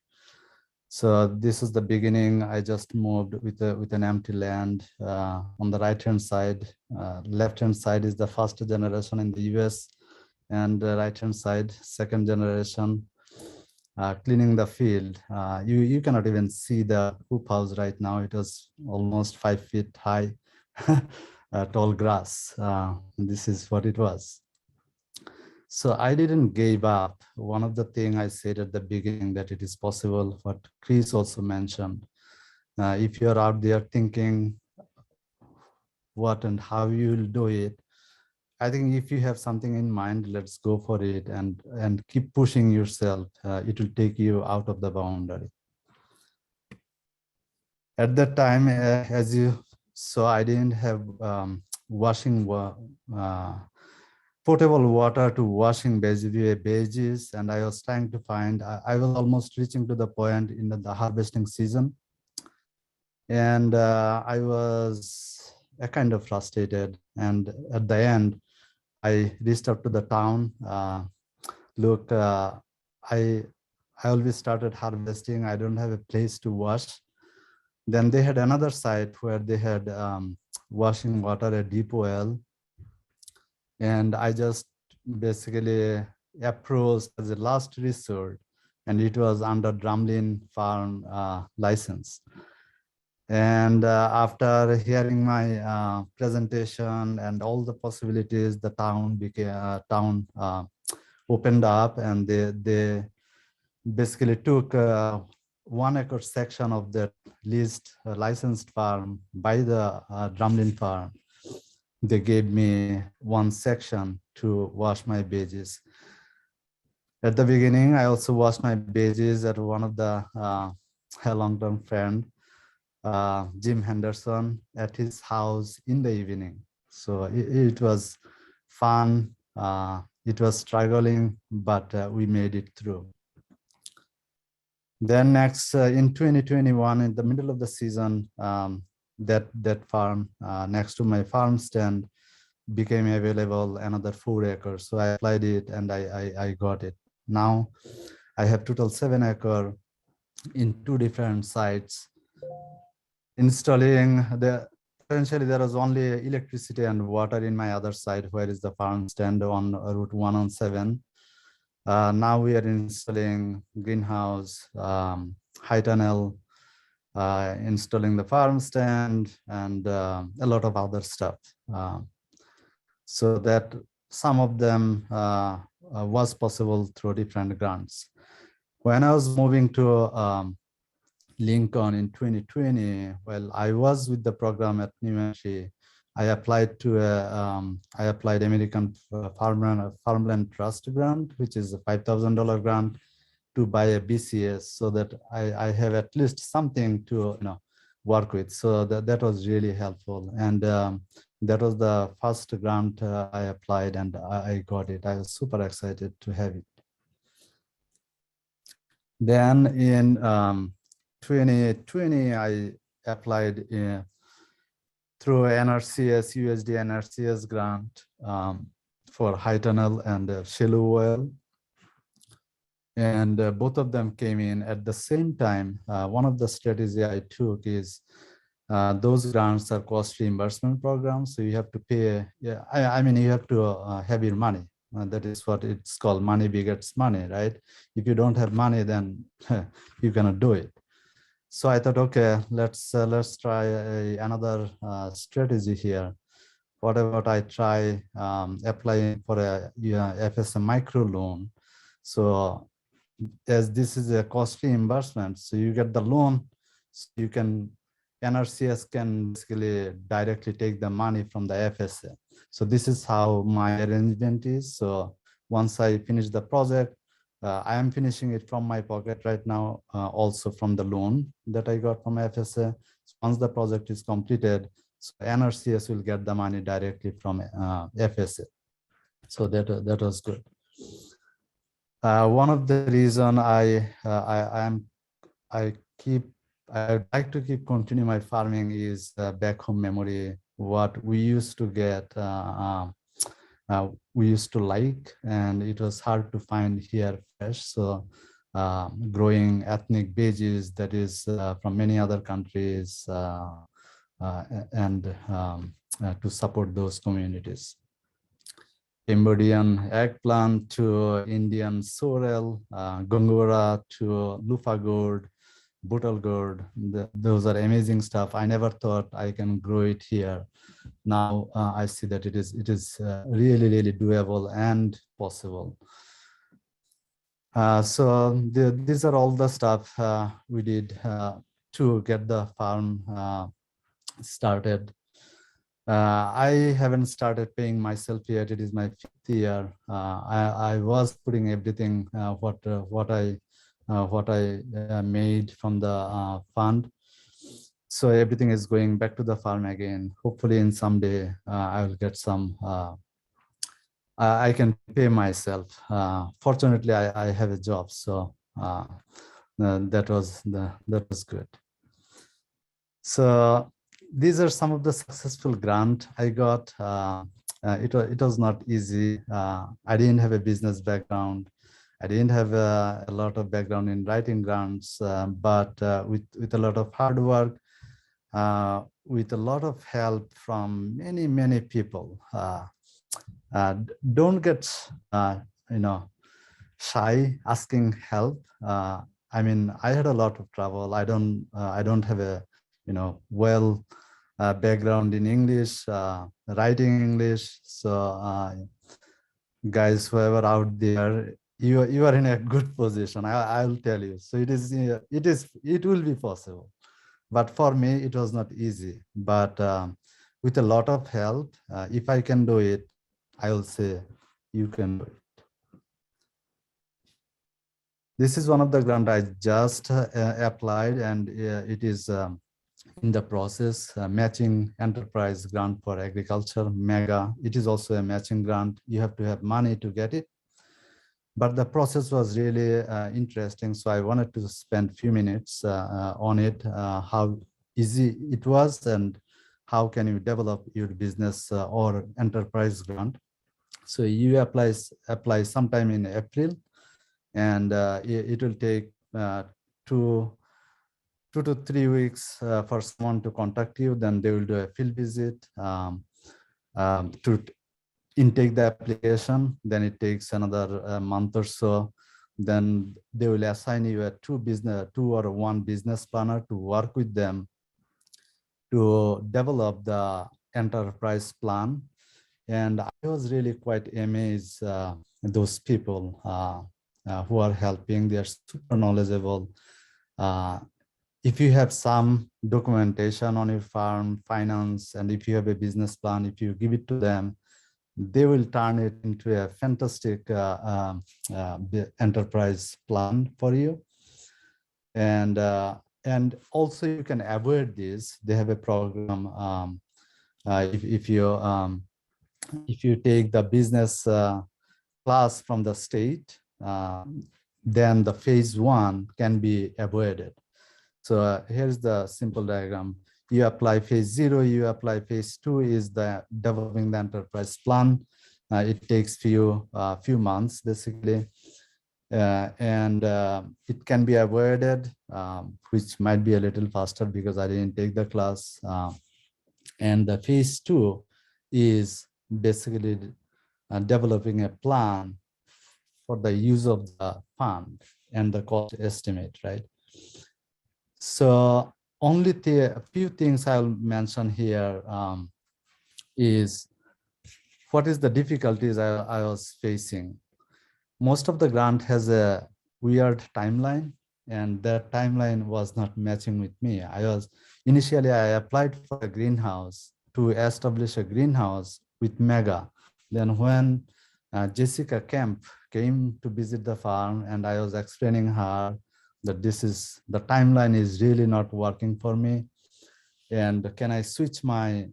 Speaker 7: So this is the beginning. I just moved with an empty land on the right-hand side. Left-hand side is the first generation in the US, and the right-hand side, second generation, cleaning the field. You cannot even see the hoop house right now. It was almost 5 feet high, tall grass. This is what it was. So I didn't give up. One of the things I said at the beginning that it is possible, what Chris also mentioned, if you're out there thinking what and how you will do it, I think if you have something in mind, let's go for it and keep pushing yourself. It will take you out of the boundary. At that time, as you saw, I didn't have potable water to washing veggies, and I was trying to find, I was almost reaching to the point in the harvesting season. And I was kind of frustrated. And at the end, I reached out to the town. Look, I always started harvesting. I don't have a place to wash. Then they had another site where they had washing water at deep well. And I just basically approached as a last resort, and it was under Drumlin Farm license. And after hearing my presentation and all the possibilities, the town opened up, and they basically took 1 acre section of the leased licensed farm by the Drumlin Farm. They gave me 1 section to wash my veggies. At the beginning, I also washed my veggies at one of the long-term friend, Jim Henderson, at his house in the evening. So it was fun. It was struggling, but we made it through. Then next, in 2021, in the middle of the season, that farm next to my farm stand became available, another 4 acres. So I applied it and I got it. Now I have total 7 acres in 2 different sites. Installing essentially there was only electricity and water in my other side, where is the farm stand on Route 117. Now we are installing greenhouse, high tunnel, installing the farm stand, and a lot of other stuff. So that some of them was possible through different grants. When I was moving to Lincoln in 2020, well, I was with the program at Newbury. I applied to I applied American Farmland Trust grant, which is a $5,000 grant to buy a BCS, so that I have at least something to work with. So that was really helpful, and that was the first grant I applied, and I got it. I was super excited to have it. Then in 2020, I applied through NRCS, USDA NRCS grant for high tunnel and shallow well. And both of them came in at the same time. One of the strategies I took is those grants are cost reimbursement programs. So you have to pay, I mean, you have to have your money. That is what it's called, money begets money, right? If you don't have money, then you cannot do it. So I thought, okay, let's try another strategy here. What about I try applying for a FSA micro loan? So as this is a costly reimbursement, so you get the loan, so you can, NRCS can basically directly take the money from the FSA. So this is how my arrangement is. So once I finish the project, I am finishing it from my pocket right now, also from the loan that I got from FSA. So once the project is completed, so NRCS will get the money directly from FSA. So that was good. One of the reason I like to keep continue my farming is back home memory. What we used to get, we used to like, and it was hard to find here fresh. So growing ethnic veggies that is from many other countries, and to support those communities. Cambodian eggplant to Indian sorrel, gongora to loofah gourd, bottle gourd. Those are amazing stuff. I never thought I can grow it here. Now I see that it is really, really doable and possible. So these are all the stuff we did to get the farm started. I haven't started paying myself yet. It is my 5th year. I was putting everything what I made from the fund. So everything is going back to the farm again. Hopefully in someday I will get some, I can pay myself. Fortunately, I have a job, so that was good. So these are some of the successful grant I got. It was not easy. I didn't have a business background. I didn't have a lot of background in writing grants, but with a lot of hard work, with a lot of help from many people. Don't get shy asking help. I mean, I had a lot of trouble. I don't have a well background in English, writing English. So guys, whoever out there, you are in a good position. I'll tell you. So it will be possible. But for me, it was not easy. But with a lot of help, if I can do it, I will say you can do it. This is one of the grant I just applied, and it is in the process, matching enterprise grant for agriculture, MEGA. It is also a matching grant. You have to have money to get it. But the process was really interesting. So I wanted to spend a few minutes on it, how easy it was and how can you develop your business or enterprise grant. So you apply sometime in April, and it will take 2 to 3 weeks for someone to contact you. Then they will do a field visit to intake the application. Then it takes another month or so. Then they will assign you a two or one business planner to work with them to develop the enterprise plan. And I was really quite amazed those people who are helping. They are super knowledgeable. If you have some documentation on your farm, finance, and if you have a business plan, if you give it to them, they will turn it into a fantastic enterprise plan for you. And also you can avoid this. They have a program. If you take the business class from the state, then the phase 1 can be avoided. So here's the simple diagram. You apply phase 0, you apply phase 2 is the developing the enterprise plan. It takes few months basically. And it can be avoided, which might be a little faster because I didn't take the class. And the phase 2 is basically developing a plan for the use of the fund and the cost estimate, right? So only a few things I'll mention here is what is the difficulties I was facing. Most of the grant has a weird timeline, and that timeline was not matching with me. Initially I applied for a greenhouse to establish a greenhouse with Mega. Then when Jessica Kemp came to visit the farm, and I was explaining her that the timeline is really not working for me, and can I switch my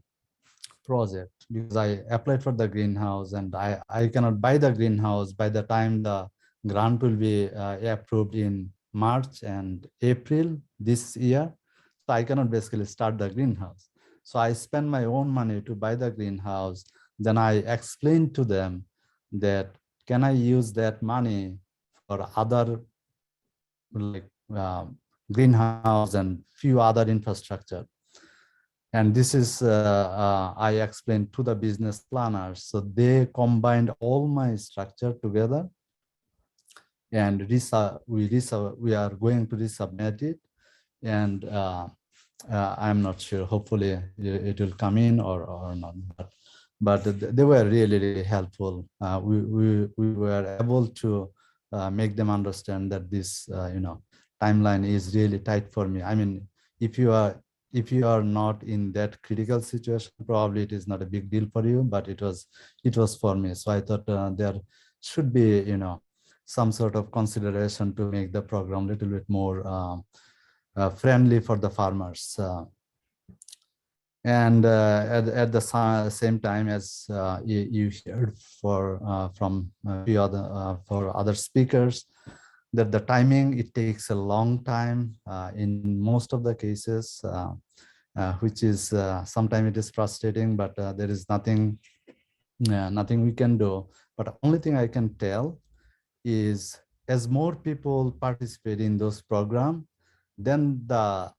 Speaker 7: project, because I applied for the greenhouse and I cannot buy the greenhouse by the time the grant will be approved in March and April this year. So I cannot basically start the greenhouse. So I spend my own money to buy the greenhouse. Then I explained to them that can I use that money for other like greenhouse and few other infrastructure. And this is, I explained to the business planners. So they combined all my structure together, and we are going to resubmit it. And I'm not sure, hopefully it will come in or not. But they were really, really helpful. We were able to make them understand that this, timeline is really tight for me. I mean, if you are not in that critical situation, probably it is not a big deal for you, but it was for me. So I thought there should be, some sort of consideration to make the program a little bit more friendly for the farmers. And at the same time, as you heard from a few other speakers, that the timing, it takes a long time in most of the cases, which is sometimes it is frustrating, but there is nothing we can do. But the only thing I can tell is, as more people participate in those programs, then the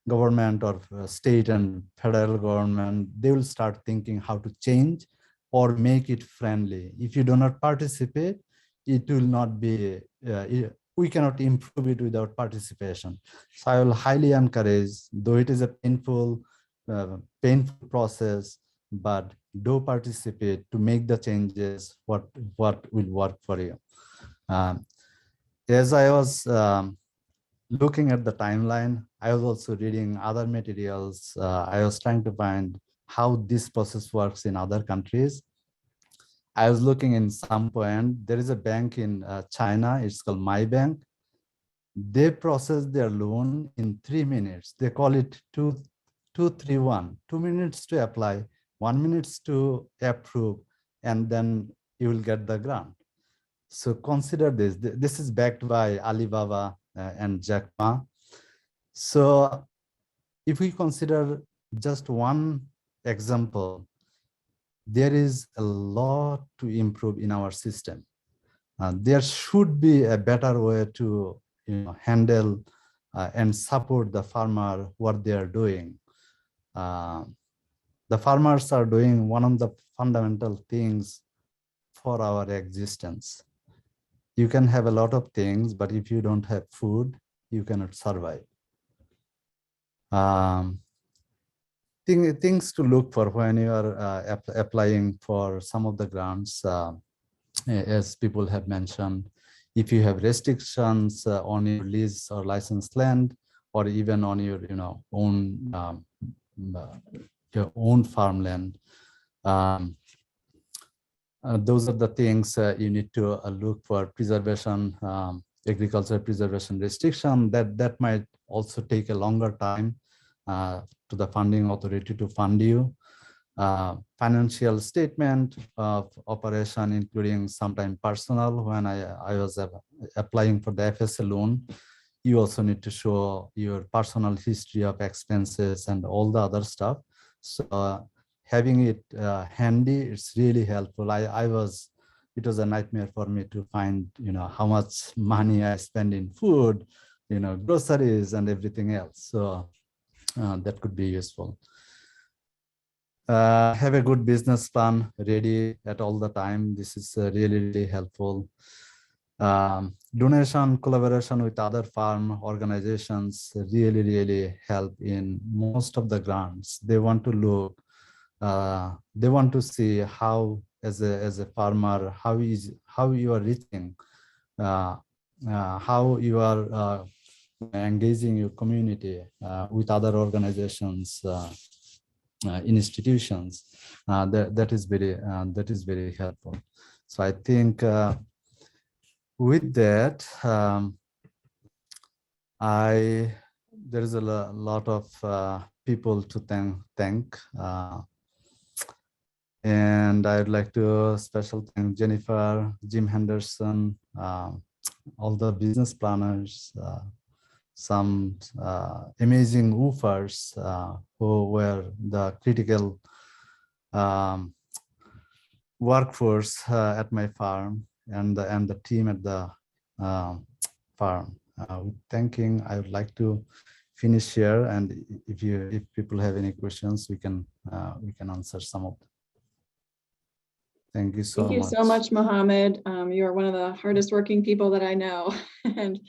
Speaker 7: government or state and federal government, they will start thinking how to change or make it friendly. If you do not participate, it will not be, we cannot improve it without participation. So I will highly encourage, though it is a painful process, but do participate to make the changes what will work for you. As I was looking at the timeline, I was also reading other materials. I was trying to find how this process works in other countries. I was looking in some point, there is a bank in China, it's called My Bank. They process their loan in 3 minutes. They call it 2-3-1, 2 minutes to apply, 1 minute to approve, and then you will get the grant. So consider this. This is backed by Alibaba and Jack Ma. So if we consider just one example, there is a lot to improve in our system. There should be a better way to handle and support the farmer, what they are doing. The farmers are doing one of the fundamental things for our existence. You can have a lot of things, but if you don't have food, you cannot survive. Things to look for when you are applying for some of the grants, as people have mentioned. If you have restrictions on your lease or licensed land, or even on your own farmland, those are the things you need to look for. Preservation, agriculture preservation restriction, that might also take a longer time to the funding authority to fund you. Financial statement of operation, including sometime personal. When I was applying for the FSA loan, you also need to show your personal history of expenses and all the other stuff. So having it handy, it's really helpful. It was a nightmare for me to find, how much money I spend in food, groceries and everything else. So that could be useful. Have a good business plan ready at all the time. This is really, really helpful. donation collaboration with other farm organizations really help in most of the grants. They want to look, they want to see how as a farmer, how you are reaching, how you are engaging your community with other organizations, institutions. That is very helpful. So I think with that, there is a lot of people to thank. And I'd like to special thank Jennifer, Jim Henderson, all the business planners, some amazing woofers who were the critical workforce at my farm, and the team at the farm. With thanking, I would like to finish here, and if people have any questions, we can answer some of them. Thank you so much.
Speaker 1: Thank you so much, Mohammed. You are one of the hardest working people that I know. And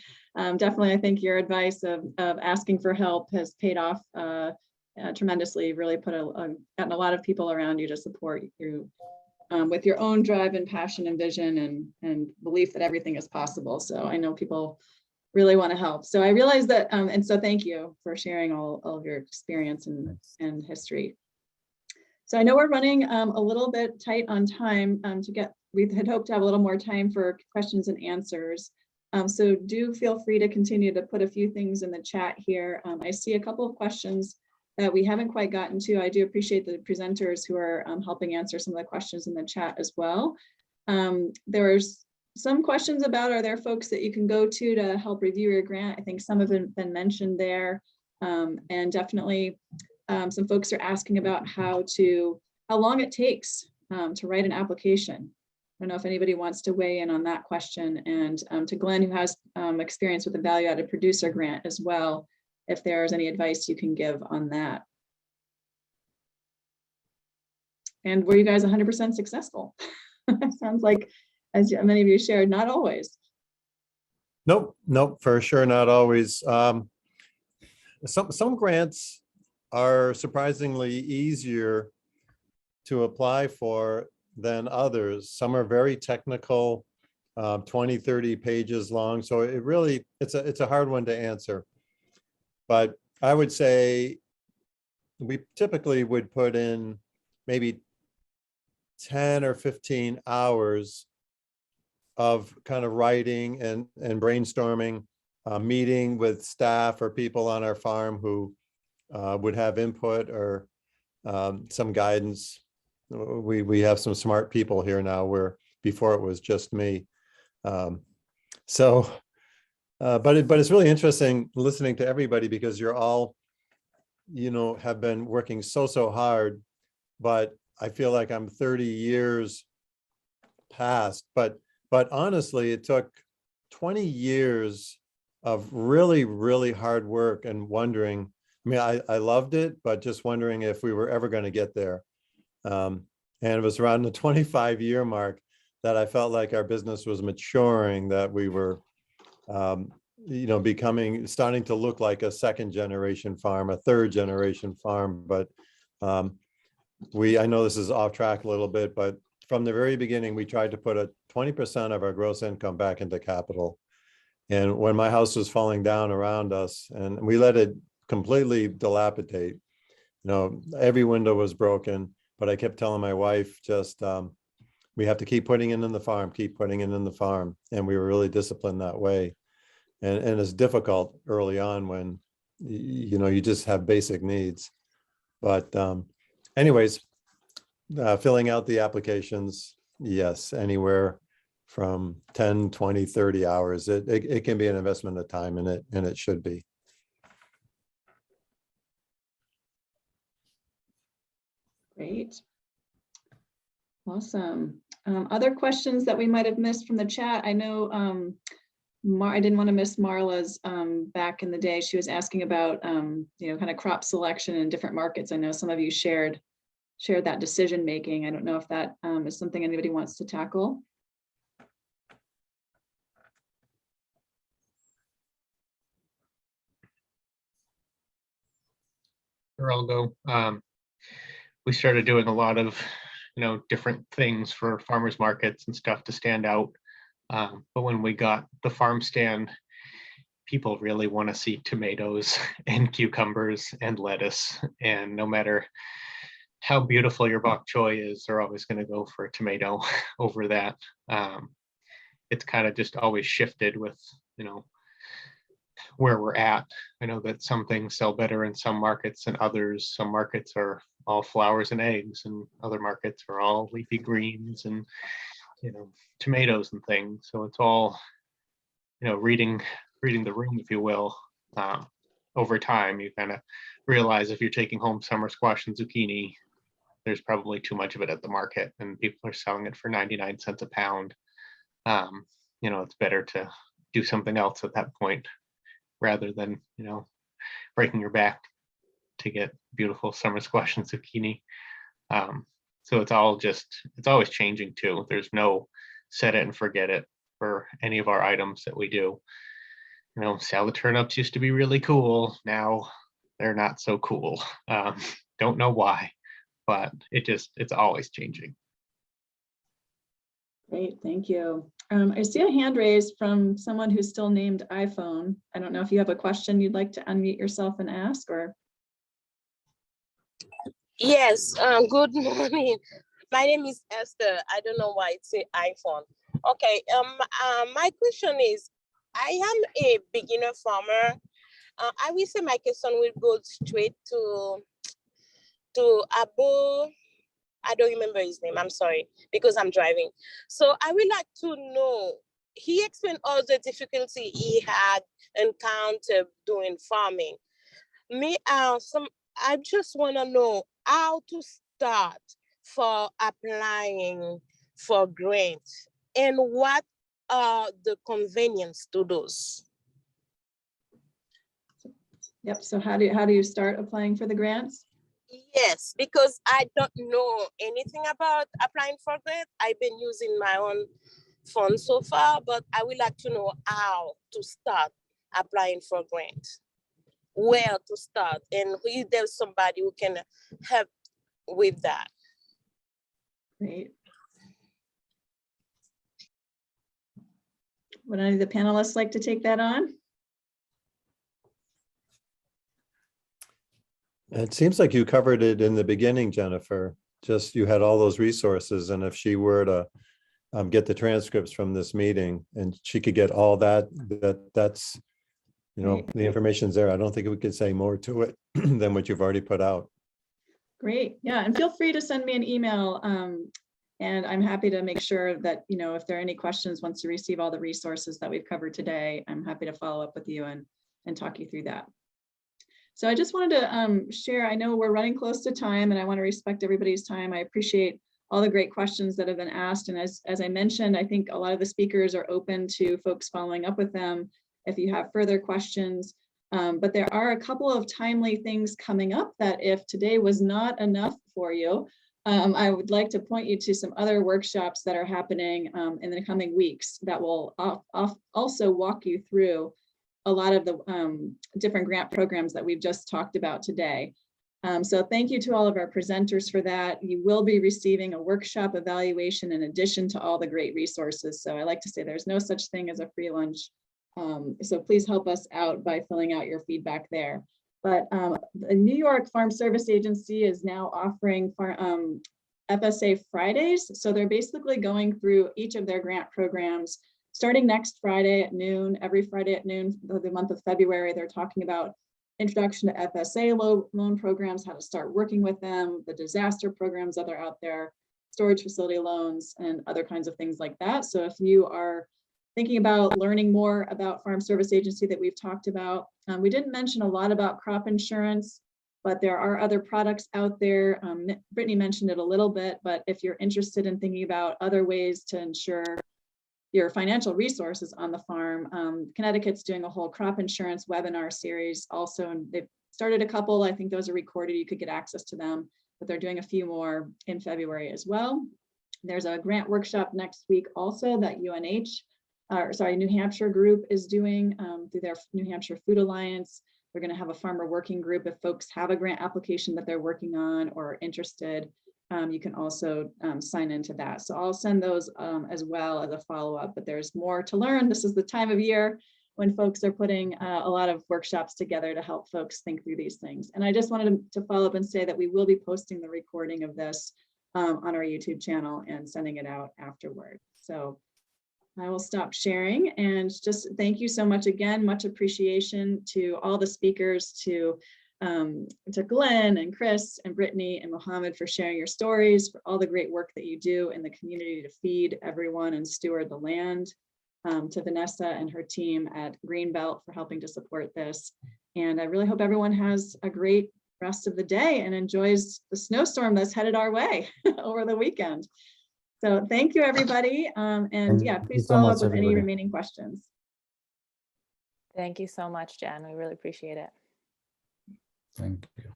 Speaker 1: definitely, I think your advice of asking for help has paid off tremendously. Really gotten a lot of people around you to support you with your own drive and passion and vision and belief that everything is possible. So I know people really want to help. So I realize that, and so thank you for sharing all of your experience and history. So I know we're running a little bit tight on time we had hoped to have a little more time for questions and answers. So do feel free to continue to put a few things in the chat here. I see a couple of questions that we haven't quite gotten to. I do appreciate the presenters who are helping answer some of the questions in the chat as well. There's some questions about, are there folks that you can go to help review your grant? I think some have been mentioned there. And definitely some folks are asking about how long it takes to write an application. I don't know if anybody wants to weigh in on that question, and to Glenn, who has experience with the value-added producer grant as well, if there's any advice you can give on that. And were you guys 100% successful? Sounds like, as many of you shared, not always.
Speaker 3: Nope, for sure, not always. Some grants are surprisingly easier to apply for than others. Some are very technical, 20, 30 pages long. So it's a hard one to answer. But I would say we typically would put in maybe 10 or 15 hours of kind of writing and brainstorming, meeting with staff or people on our farm who would have input or some guidance. We have some smart people here now, where before it was just me. But it's really interesting listening to everybody, because you're all, have been working so hard, but I feel like I'm 30 years past, but honestly, it took 20 years of really hard work and wondering. I mean, I loved it, but just wondering if we were ever going to get there. And it was around the 25-year mark that I felt like our business was maturing, that we were, starting to look like a second generation farm, a third generation farm. But I know this is off track a little bit, but from the very beginning, we tried to put 20% of our gross income back into capital. And when my house was falling down around us, and we let it completely dilapidate, every window was broken, but I kept telling my wife, we have to keep putting it in the farm, keep putting it in the farm. And we were really disciplined that way. And it's difficult early on when, you just have basic needs. But anyways, filling out the applications, yes, anywhere from 10, 20, 30 hours. It can be an investment of time in it, and it should be.
Speaker 1: Great. Awesome. Other questions that we might have missed from the chat? I know I didn't want to miss Marla's back in the day. She was asking about kind of crop selection in different markets. I know some of you shared that decision making. I don't know if that is something anybody wants to tackle.
Speaker 5: Pepperell go. We started doing a lot of, different things for farmers markets and stuff to stand out. But when we got the farm stand, people really want to see tomatoes and cucumbers and lettuce. And no matter how beautiful your bok choy is, they're always going to go for a tomato over that. It's kind of just always shifted with, where we're at. I know that some things sell better in some markets than others. Some markets are all flowers and eggs, and other markets are all leafy greens and, tomatoes and things. So it's all, reading the room, if you will. Over time, you kind of realize if you're taking home summer squash and zucchini, there's probably too much of it at the market, and people are selling it for 99 cents a pound. It's better to do something else at that point rather than, breaking your back to get beautiful summer squash and zucchini. So it's always changing too. There's no set it and forget it for any of our items that we do. Salad turnips used to be really cool. Now they're not so cool. Don't know why, but it's always changing.
Speaker 1: Great, thank you. I see a hand raised from someone who's still named iPhone. I don't know if you have a question you'd like to unmute yourself and ask, or.
Speaker 8: Yes, good morning. My name is Esther. I don't know why it's an iPhone. Okay, my question is, I am a beginner farmer. I will say my question will go straight to Abu. I don't remember his name, I'm sorry, because I'm driving. So I would like to know, he explained all the difficulty he had encountered doing farming. I just want to know how to start for applying for grants and what are the convenience to those.
Speaker 1: Yep, so how do you start applying for the grants?
Speaker 8: Yes, because I don't know anything about applying for grant. I've been using my own phone so far, but I would like to know how to start applying for grant, where to start, and if there's somebody who can help with that.
Speaker 1: Great. Would any of the panelists like to take that on?
Speaker 3: It seems like you covered it in the beginning, Jennifer. Just you had all those resources, and if she were to get the transcripts from this meeting and she could get all that's the information's there. I don't think we could say more to it than what you've already put out.
Speaker 1: Great, yeah, and feel free to send me an email, and I'm happy to make sure that, if there are any questions once you receive all the resources that we've covered today, I'm happy to follow up with you and talk you through that. So I just wanted to share, I know we're running close to time and I want to respect everybody's time. I appreciate all the great questions that have been asked. And as I mentioned, I think a lot of the speakers are open to folks following up with them if you have further questions. But there are a couple of timely things coming up that if today was not enough for you, I would like to point you to some other workshops that are happening in the coming weeks that will also walk you through a lot of the different grant programs that we've just talked about today. So thank you to all of our presenters for that. You will be receiving a workshop evaluation in addition to all the great resources. So I like to say there's no such thing as a free lunch. So please help us out by filling out your feedback there. But the New York Farm Service Agency is now offering FSA Fridays. So they're basically going through each of their grant programs starting next Friday at noon. Every Friday at noon for the month of February, they're talking about introduction to FSA loan programs, how to start working with them, the disaster programs that are out there, storage facility loans, and other kinds of things like that. So if you are thinking about learning more about Farm Service Agency that we've talked about, we didn't mention a lot about crop insurance, but there are other products out there. Brittany mentioned it a little bit, but if you're interested in thinking about other ways to ensure your financial resources on the farm, Connecticut's doing a whole crop insurance webinar series also, and they've started a couple. I think those are recorded, you could get access to them, but they're doing a few more in February as well. There's a grant workshop next week also that New Hampshire group is doing through their New Hampshire Food Alliance. We're going to have a farmer working group. If folks have a grant application that they're working on or are interested, you can also sign into that. So I'll send those as well as a follow-up, but there's more to learn. This is the time of year when folks are putting a lot of workshops together to help folks think through these things. And I just wanted to follow up and say that we will be posting the recording of this on our YouTube channel and sending it out afterward. So I will stop sharing and just thank you so much again. Much appreciation to all the speakers, to Glenn and Chris and Brittany and Mohammed for sharing your stories, for all the great work that you do in the community to feed everyone and steward the land, to Vanessa and her team at Greenbelt for helping to support this. And I really hope everyone has a great rest of the day and enjoys the snowstorm that's headed our way over the weekend. So thank you, everybody. And yeah,
Speaker 7: Thank you
Speaker 1: please
Speaker 7: so
Speaker 1: follow
Speaker 7: much,
Speaker 1: up with any
Speaker 7: everybody.
Speaker 1: remaining questions.
Speaker 6: Thank you so much, Jen. We really appreciate it.
Speaker 7: Thank you.